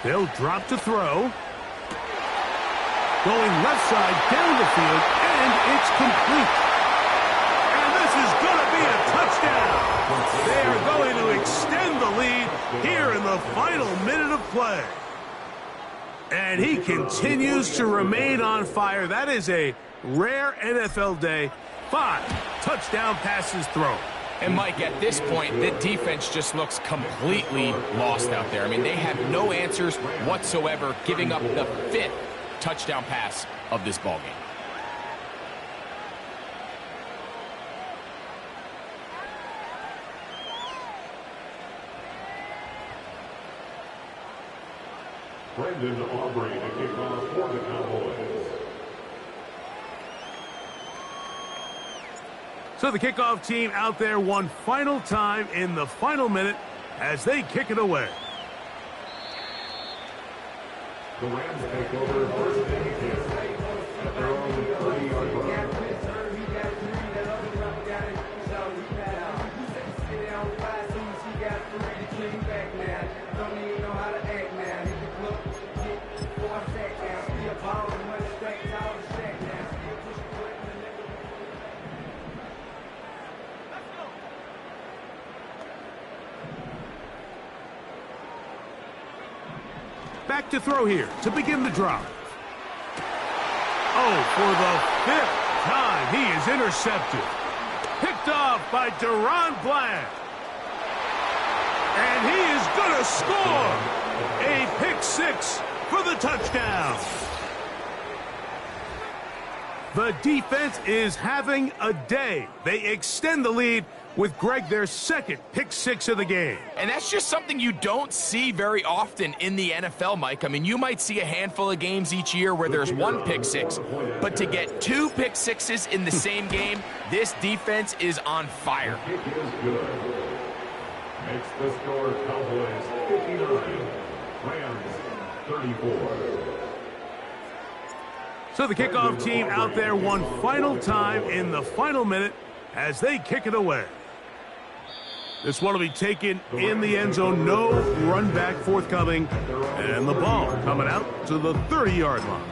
They'll drop to throw. Going left side down the field, and it's complete. And this is going to be a touchdown. They are going to extend the lead here in the final minute of play. And he continues to remain on fire. That is a rare NFL day. 5 touchdown passes thrown. And, Mike, at this point, the defense just looks completely lost out there. I mean, they have no answers whatsoever, giving up the 5th touchdown pass of this ballgame. Brandon Aubrey to kick off for the Cowboys. So the kickoff team out there one final time in the final minute as they kick it away. The Rams take over 1st and 10 at their own 30-yard line. Back to throw here to begin the drive. Oh, for the 5th time, he is intercepted. Picked off by Deron Bland. And he is going to score. A pick 6 for the touchdown. The defense is having a day. They extend the lead with Greg their second pick six of the game. And that's just something you don't see very often in the NFL, Mike. I mean, you might see a handful of games each year where there's one pick six, but to get two pick sixes in the same game, this defense is on fire. Kick is good. Makes the score Cowboys 59, Rams 34. So the kickoff team out there one final time in the final minute as they kick it away. This one will be taken in the end zone. No run back forthcoming. And the ball coming out to the 30-yard line.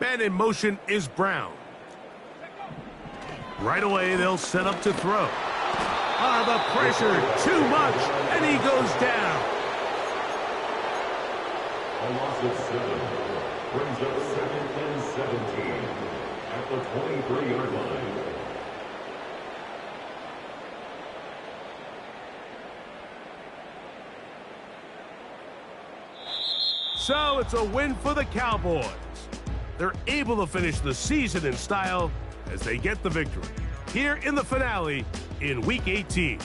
And in motion is Brown. Right away, they'll set up to throw. The pressure, too much, and he goes down. A loss of 7 brings up 2nd and 17 at the 23-yard line. So it's a win for the Cowboys. They're able to finish the season in style as they get the victory here in the finale in Week 18.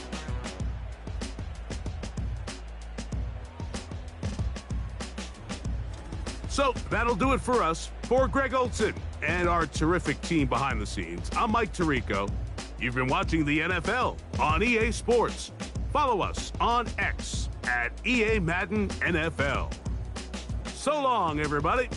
So that'll do it for us. For Greg Olsen and our terrific team behind the scenes, I'm Mike Tirico. You've been watching the NFL on EA Sports. Follow us on X at EA Madden NFL. So long, everybody.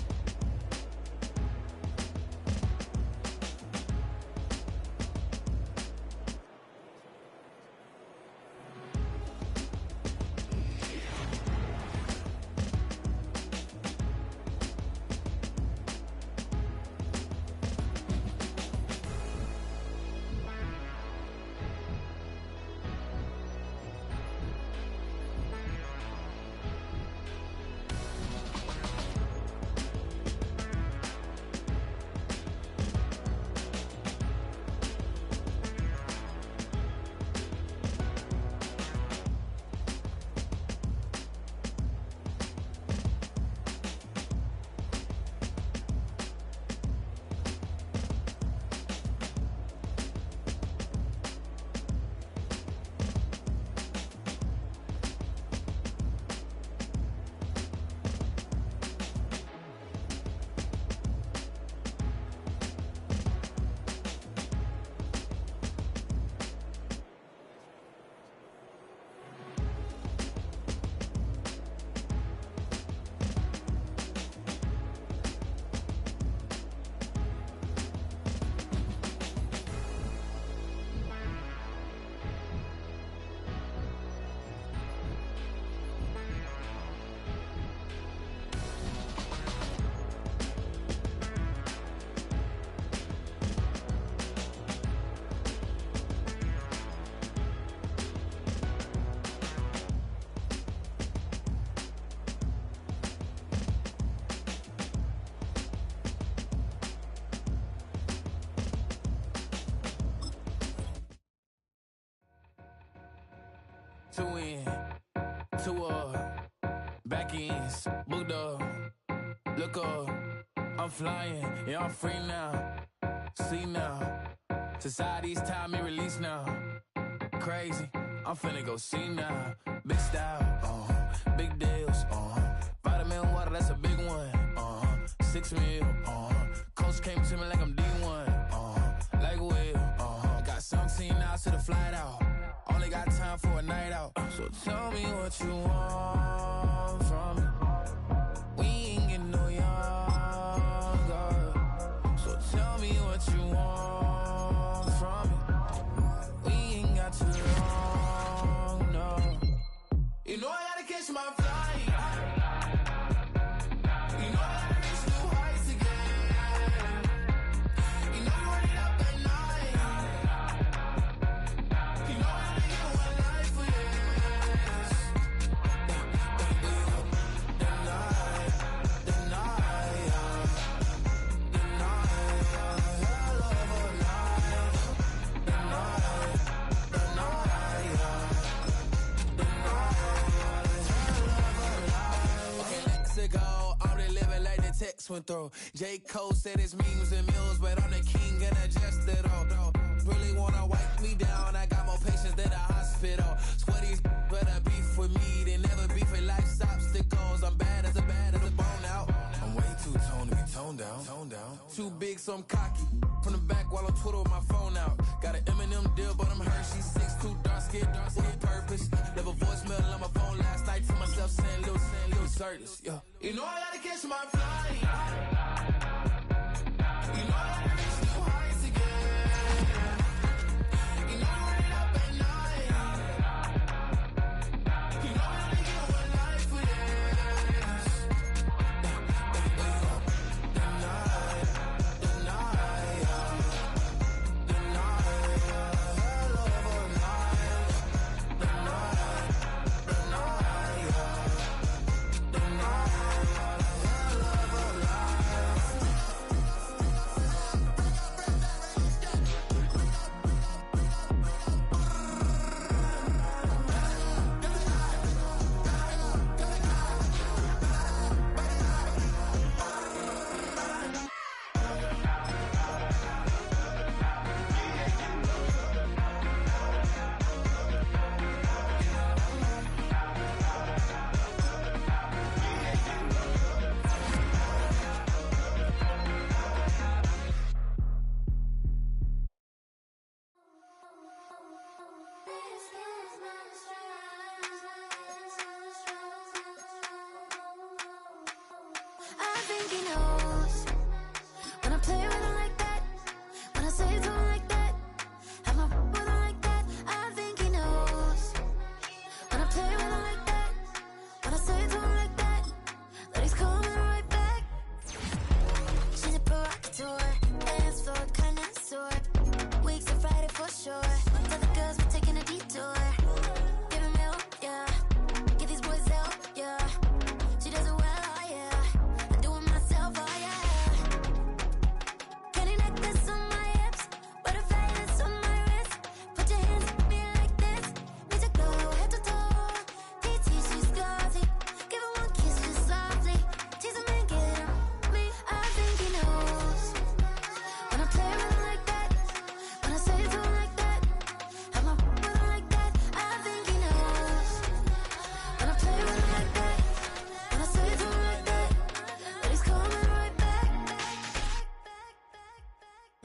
Two in, two up, back ends, booked up, look up, I'm flying, yeah, I'm free now, see now, society's time me release now, crazy, I'm finna go see now, big style, big deals, vitamin water, that's a big one, 6 mil, coach came to me like I'm D1, like Will, got 17 hours to the flight out. Only got time for a night out. So tell me what you want from me. We ain't getting no younger. So tell me what you want from me. We ain't got too long, no. You know I gotta catch my flight. You know I gotta reach new heights again. You know you running up at night. You know twin throw. J. Cole said it's memes and mills, but I'm the king and I just it all. Really wanna wipe me down, I got more patience than a hospital. Sweaty better beef with me than never beef with life's obstacles. I'm bad as a bone out. I'm way too toned to be toned down. Too big, so I'm cocky. From the back while on Twitter with my phone out. Got an Eminem deal, but I'm Hershey. 6'2", dark skin, with purpose. Left a voicemail on my phone last night to myself saying little Curtis, yeah. You know I gotta catch my flight. You know I gotta reach new heights again. You know I'm running up at night. You know I only get one life for this. The night, hell of a night. The night. I think he knows when I play with him like that, when I say to him like that, have my with him like that. I think he knows when I play with him like that, when I say to him like that, that he's coming right back. She's a provocateur, dance floor connoisseur, weeks of Friday for sure. Tell the girls we're taking a detour. Give him milk, yeah. Get these boys help, yeah. She does it well.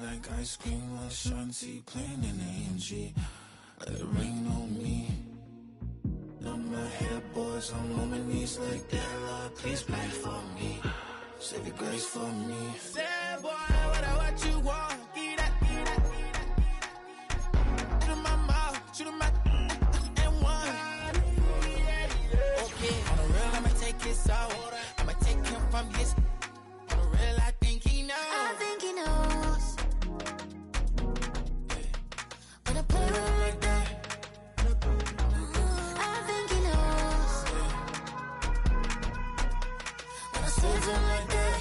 Like ice cream on Shanty, playing in AMG. Let it rain on me. On my hair, boys, I'm on my knees like that. Lord, please pray for me. Save your grace for me. Say, boy, what you want? Get that. Shoot in my mouth, shoot in my and one. Okay, on the real, I'ma take his out. I'ma take him from his. On the real, I think he knows. I think he knows. When I play with him like that, I think he knows. When I say to him like that,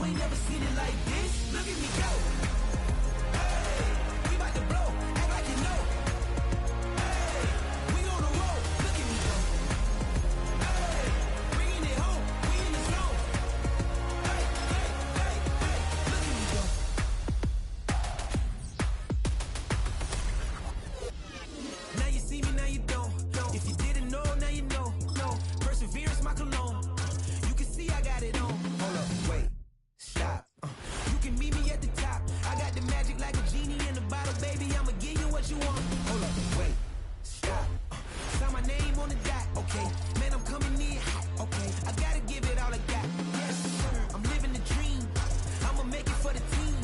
ain't never seen it like this. Look at me go. Hey, we about to blow. Act like you know. Hey, we on the road. Look at me go. Hey, bringing it home. We in the zone. Hey, hey, hey, hey. Look at me go. Now you see me, now you don't. If you didn't know, now you know. No, perseverance, my cologne. You can see I got it on. Hold up, wait, stop. You can meet me at the top. I got the magic like a genie in a bottle, baby. I'ma give you what you want. Hold up, wait, stop. Sign my name on the dot, okay. Man, I'm coming in hot, okay. I gotta give it all I got. Yes, I'm living the dream. I'ma make it for the team.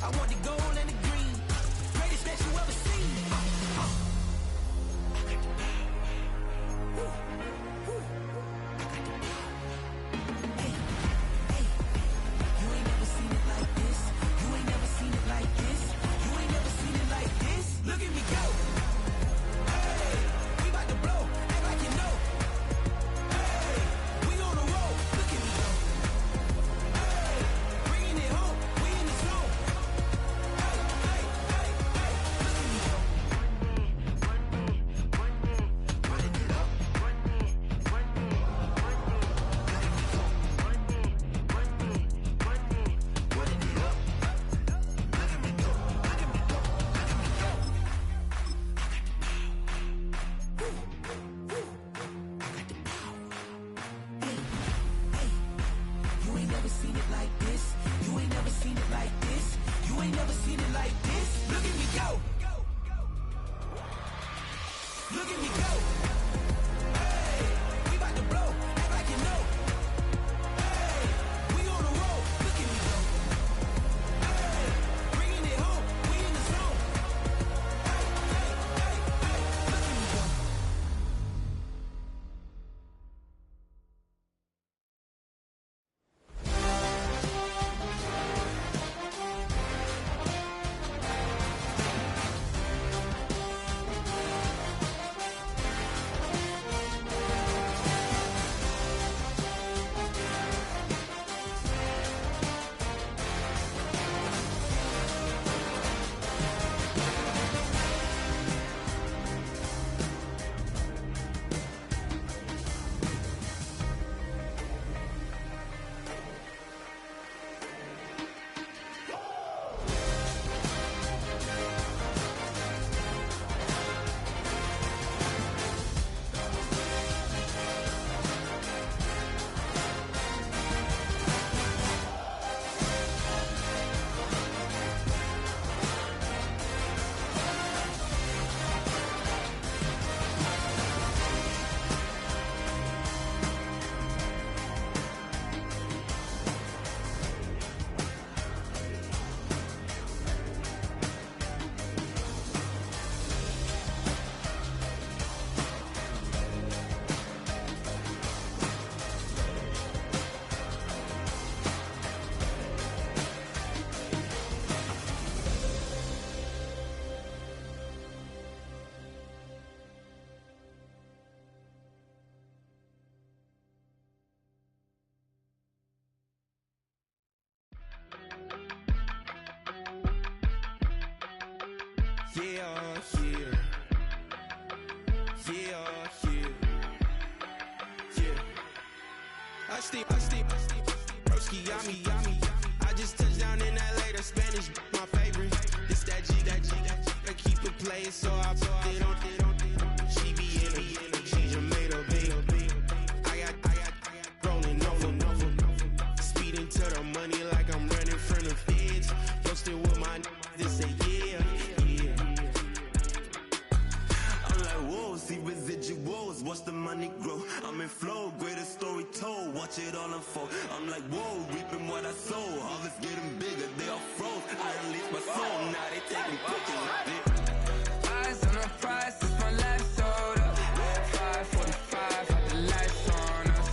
I want the gold and the green. Greatest that you ever seen. You ain't never seen it like this. You ain't never seen it like this. You ain't never seen it like this. Look at me go. Hey, we about to blow. Act like you know. Hey, we on the road. Look at me go. Hey, bringing it home. We in the zone. Hey, hey, hey, hey. Look at me go. Running it up. You ain't never seen it like this. You ain't never seen it like this. You ain't never seen it like this. Look at me go. Look at me go. Hey, we about to blow. Act like you know. Hey, we on the road. Look at me go. Hey, bringing it home. We in the zone. Hey, hey, hey, hey. Look at me go. Broski, yummy. I just touched down in LA, the Spanish, my favorite. This that G, I keep it playing, so I put it on. She be in it, she just made a big. I got rolling over. Speeding to the money like I'm running from the feds. Posted with my this say yeah. I'm like, whoa, see residuals, watch the money grow. I'm in flow, greatest story told, watch it all unfold. I'm like, whoa, reaping what I sow. Harvest getting bigger, they all froze. I released my soul, now they taking pictures of it. Eyes on the prize, it's my last soda. 5:45, had the lights on us.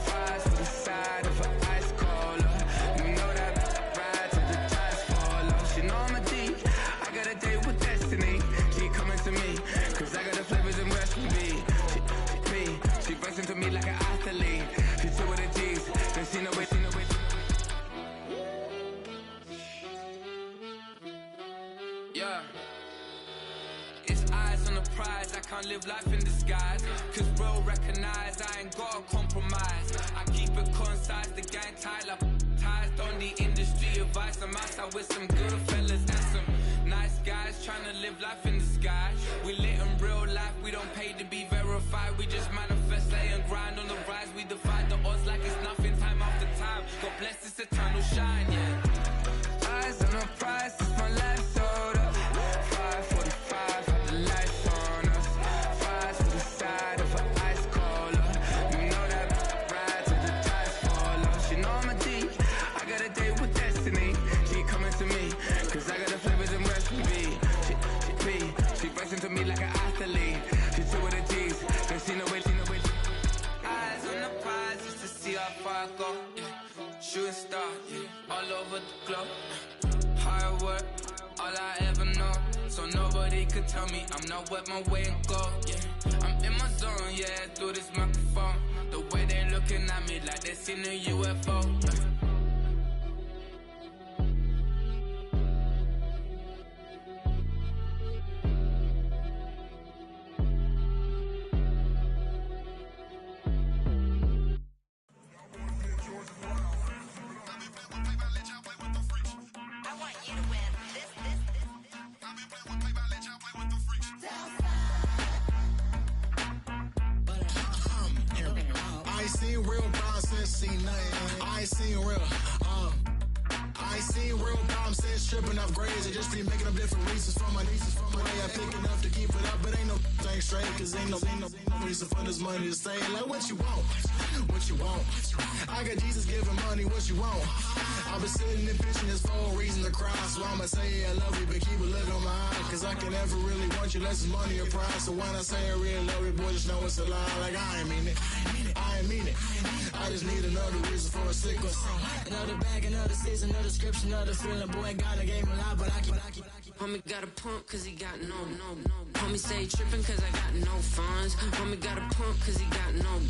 Fries to the side of an ice cola. You know that ride till the tires fall off. She know I'm a D, I got a date with destiny. She coming to me, cause I got the flavors and recipe. She bursting to me like an athlete. She took with the G's, then she know it. can't live life in disguise. Cause real recognize I ain't gotta compromise. I keep it concise, the gang tight like ties. On the industry advice, I'm outside with some good fellas and some nice guys trying to live life in disguise. We lit in real life, we don't pay to be verified. We just manifest, lay and grind on the rise. We defy the odds like it's nothing, time after time. God bless this eternal shine, yeah. Eyes on the prize, it's my life sold up. 5:45, have the lights on us. Fires to the side of an ice cola. You know that ride till the ties fall off. She know I'm a G, I got a date with destiny. She coming to me, cause I got the flavors and recipe. She racing to me like an athlete. She two with the G's, cause she know it. Eyes on the prize just to see how far I go. Shooting star, all over the globe. Hard work, all I ever know. So nobody could tell me I'm not wet my way and go. Yeah, I'm in my zone, yeah, through this microphone. The way they looking at me like they seen a UFO. I ain't seen real problems since seen nothing. I ain't seen real, I ain't seen real problems since tripping off grades. I just be making up different reasons for my nieces, for my day. I pick enough to keep it up, but ain't no thing straight, cause ain't no reason for this money to stay. Like what you want, what you want. I got Jesus giving money, what you want. I've been sitting and pitching this for a reason to cry. So I'ma say I love you, but keep a look on my eye. Cause I can never really want you unless it's money or prize. So when I say I really love you, boy, just know it's a lie. Like I ain't mean it, I ain't mean it. I just need another reason for a sickness. Another bag, another season, another description, another feeling. Boy, God, I gave him a lot, but I keep. Homie got a pump cause he got no. Homie stay trippin' cause I got no funds. Homie got a pump cause he got no.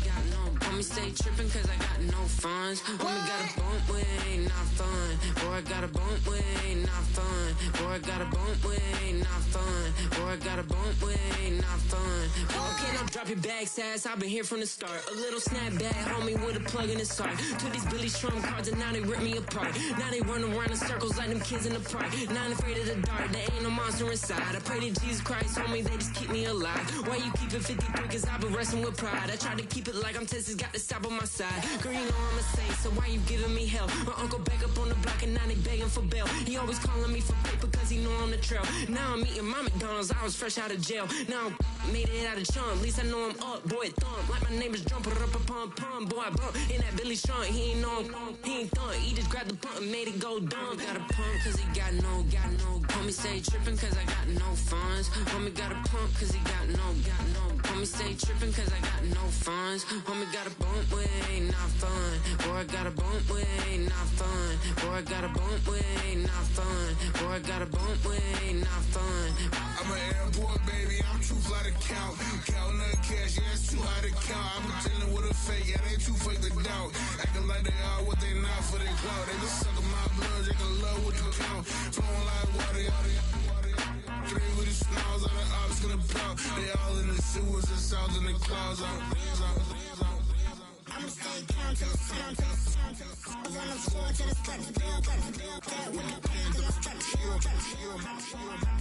Homie stay trippin' cause I got no funds. Homie got a bump with ain't not fun. Boy, I got a bump with ain't not fun. Boy, I got a bump with ain't not fun. Boy, I got a bump with ain't not fun. Okay, now drop your bag, sass. I've been here from the start. A little snapback, homie, with a plug in his heart. Took these Billy Trump cards and now they rip me apart. Now they run around in circles like them kids in the park. Now I'm afraid of the dark. There ain't no monster inside. I pray to Jesus Christ, homie, they just keep me alive. Why you keep it 53? Cause I've been wrestling with pride. I try to keep it like I'm Texas, got the stop on my side. Girl, you know I'm a saint, so why you giving me hell? My uncle back up on the block and now they begging for bail. He always calling me for paper cause he know I'm the trail. Now I'm eating my McDonald's, I was fresh out of jail. Now I'm made it out of chump, at least I know I'm up, boy, thump. Like my name is Jumper, up a pump, boy, I bump. In that Billy Strong, he ain't know, he ain't thump. He just grabbed the pump and made it go dumb. Got a pump cause he got no. Homie stay trippin' cause I got no funds. Homie got a pump cause he got no. Homie stay trippin' cause I got no funds. Homie got a bump with ain't not fun. Boy, I got a bump with ain't not fun. Boy, I got a bump with ain't not fun. Boy, I got a bump with ain't not fun. I'm an airport baby, I'm too fly to count. Counting the cash, yeah, it's too high to count. I'm dealing with a fake, yeah, they too fake to doubt. Acting like they are what they not for their clout. They just suckin' my blood, they can love what you count. Flowing like water. Three with the snows on the ops gonna plow. They all in the sewers and south in the clouds. I'ma stay down to the sound. I was on the floor to the steps.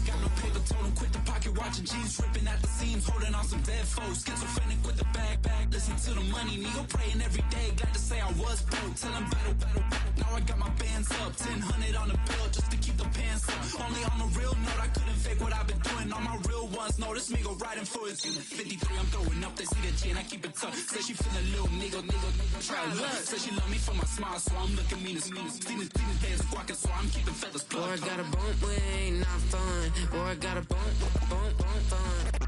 Got no paper, told him quit the pocket watching jeans ripping at the seams, holding on some dead foes. Schizophrenic with the bag. Listen to the money, nigga praying every day. Glad to say I was broke. Tell him battle. Now I got my bands up, 1000 on the bill just to keep the pants up. Only on the real note, I couldn't fake what I've been doing. All my real ones know this me go riding for it. 53, I'm throwing up. They see the chain, I keep it tough. Say she feeling a little nigga. Try look. Say she love me for my smile, so I'm looking mean as Seen his hands squawking, so I'm keeping feathers plucked. Boy, I got a bump with ain't not fun. Boy, I got a bump fun.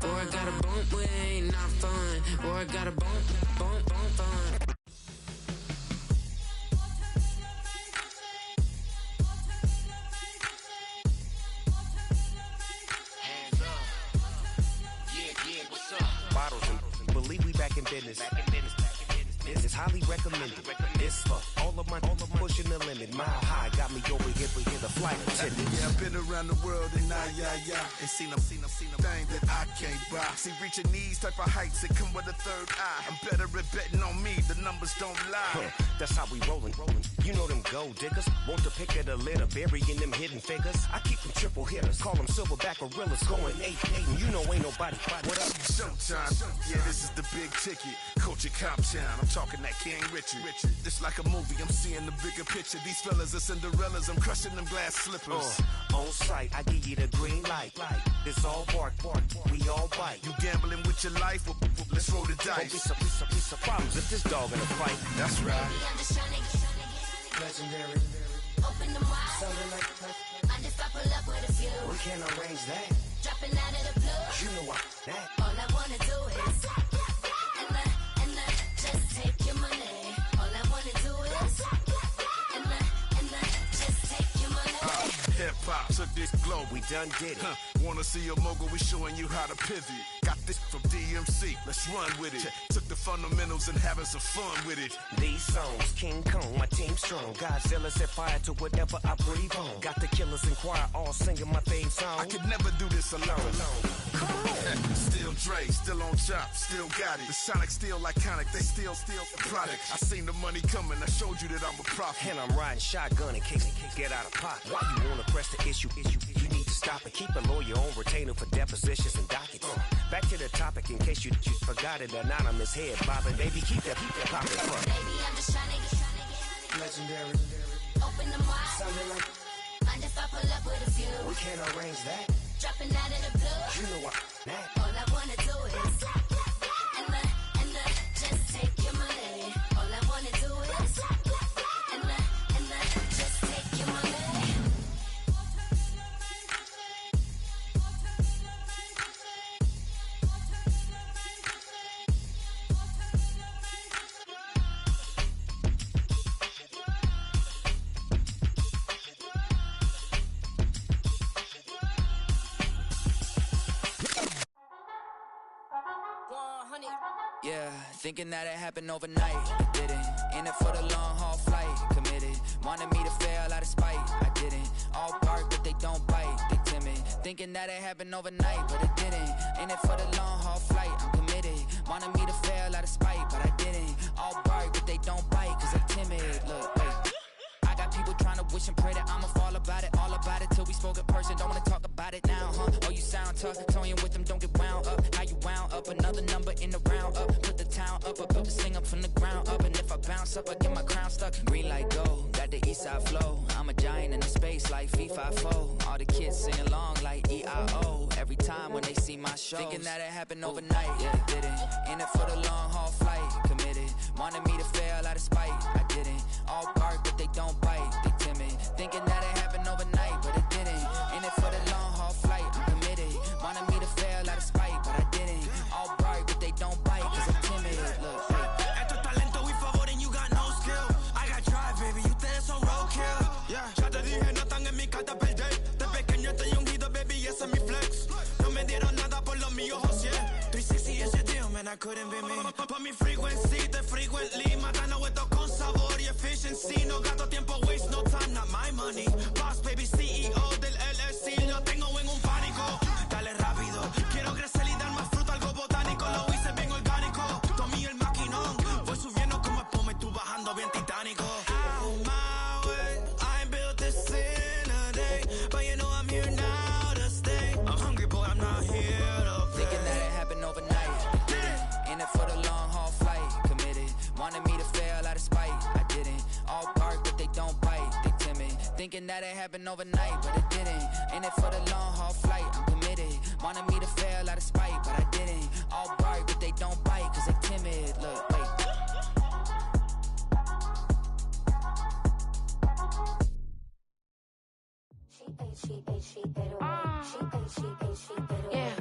Boy, I got a bump with ain't not fun. Boy, I got a bump fun. Bottles and believe we back in business. This is highly recommended. This for all of my pushing the limit. Mile high got me over here for the flight attendant. Yeah, I've been around the world and and seen them thing that I can't buy. See, reaching these type of heights, it come with a third eye. I'm better at betting on me, the numbers don't lie. That's how we rollin'. You know them gold diggers, want to pick at a litter, burying them hidden figures. I keep them triple hitters, call them silverback gorillas, going 8-8, and you know ain't nobody. What up? Showtime, yeah, this is the big ticket. Culture Cop Town, I'm talking that King Richard. It's like a movie, I'm seeing the bigger picture. These fellas are Cinderellas, I'm crushing them glass slippers. On sight, I give you the green light. It's all bark, we all bite. You gambling with your life? Well, let's roll the dice. Don't be some problems if this dog in a fight. That's right. I'm just trying to get Legendary. open them wide. Something like Mind if I pull up with a few? we can't arrange that. Dropping out of the blue. You know that. All I wanna do is and just take your money. All I wanna do is and just take your money. Hip hop took this globe, We done did it. Wanna see a mogul? We showing you how to pivot. Got this from DMC, let's run with it. Took the fundamentals and having some fun with it. These songs, King Kong, my team strong. Godzilla set fire to whatever I breathe on. Got the killers in choir all singing my theme song. I could never do this alone. Still Dre, still on top, still got it. The Sonic still iconic, they still the product. I seen the money coming, I showed you that I'm a prophet. And I'm riding shotgun in case it get out of pocket. Why you wanna press the issue? You need to stop and keep a lawyer on retainer for depositions and dockets. Back to the topic in case you forgot it. Anonymous head bobbing, baby, keep that popping. Baby, I'm just trying to get Legendary. open them wide. Something like Mind if I pull up with a few? we can't arrange that. Dropping out of the blue. You know that. All I wanna do is and just take your money. All I wanna do is and just take your money. Yeah, thinking that it happened overnight. It didn't. In it for the long haul flight. Committed. Wanted me to fail out of spite. I didn't. All bark, but they don't bite. They timid. Thinking that it happened overnight, but it didn't. In it for the long haul flight. I'm committed. Wanted me to fail out of spite, but I didn't. All bark, but they don't bite, cause I'm timid. Look, wait. I got people trying to wish and pray that I'ma fall about it, all about it till we spoke in person. Don't wanna talk about it now, huh? Oh, you sound tough, toying with them, don't get wound up. How you wound up? Another number in the round up. Put the town up, I built this thing up from the ground up. And if I bounce up, I get my crown stuck. Green light go, got the east side flow. I'm a giant in the space like FIFA4. All the kids sing along like EIO. Every time when they see my show, thinking that it happened overnight, yeah, it didn't. In it for the long haul flight, committed. Wanted me to fail out of spite, I didn't. All bark, but they don't bite, they timid. Thinking that it happened overnight, but it didn't. In it for the long haul flight, I'm committed. Wanted me to fail out of spite, but I didn't. All bark, but they don't bite, cause I'm timid. Look, Esto es talento y favor and you got no skill. I got drive, baby, ustedes son roadkill. Yeah, ya te dije, no están en mi carta perder. De pequeño estoy ungido, baby, y ese es mi flex. No me dieron nada por lo mío, José. 360 is your deal, man, I couldn't be me. Pa' mi frequency, te frequently. Matando esto con sabor y efficiency. No gasto tiempo, waste no time, not my money. Boss, baby, CEO del LLC. Lo tengo en un pánico. Dale rápido, quiero crecer y dar más fruto, algo botánico. Lo hice bien orgánico. Tomé el maquinón. Voy subiendo como espuma y tú bajando bien titánico. Out my way, I built this in a day. But you know I'm here now to stay. I'm hungry, boy, I'm not here to play. thinking that it happened overnight, it didn't. In it for the long haul flight, committed. Wanted me to fail out of spite, I didn't. All bark, but they don't bite, they timid. Thinking that it happened overnight, but it didn't. In it for the long haul flight, I'm committed. Wanted me to fail out of spite, but I didn't. All bark, but they don't bite, cause they timid. Look, wait. Yeah.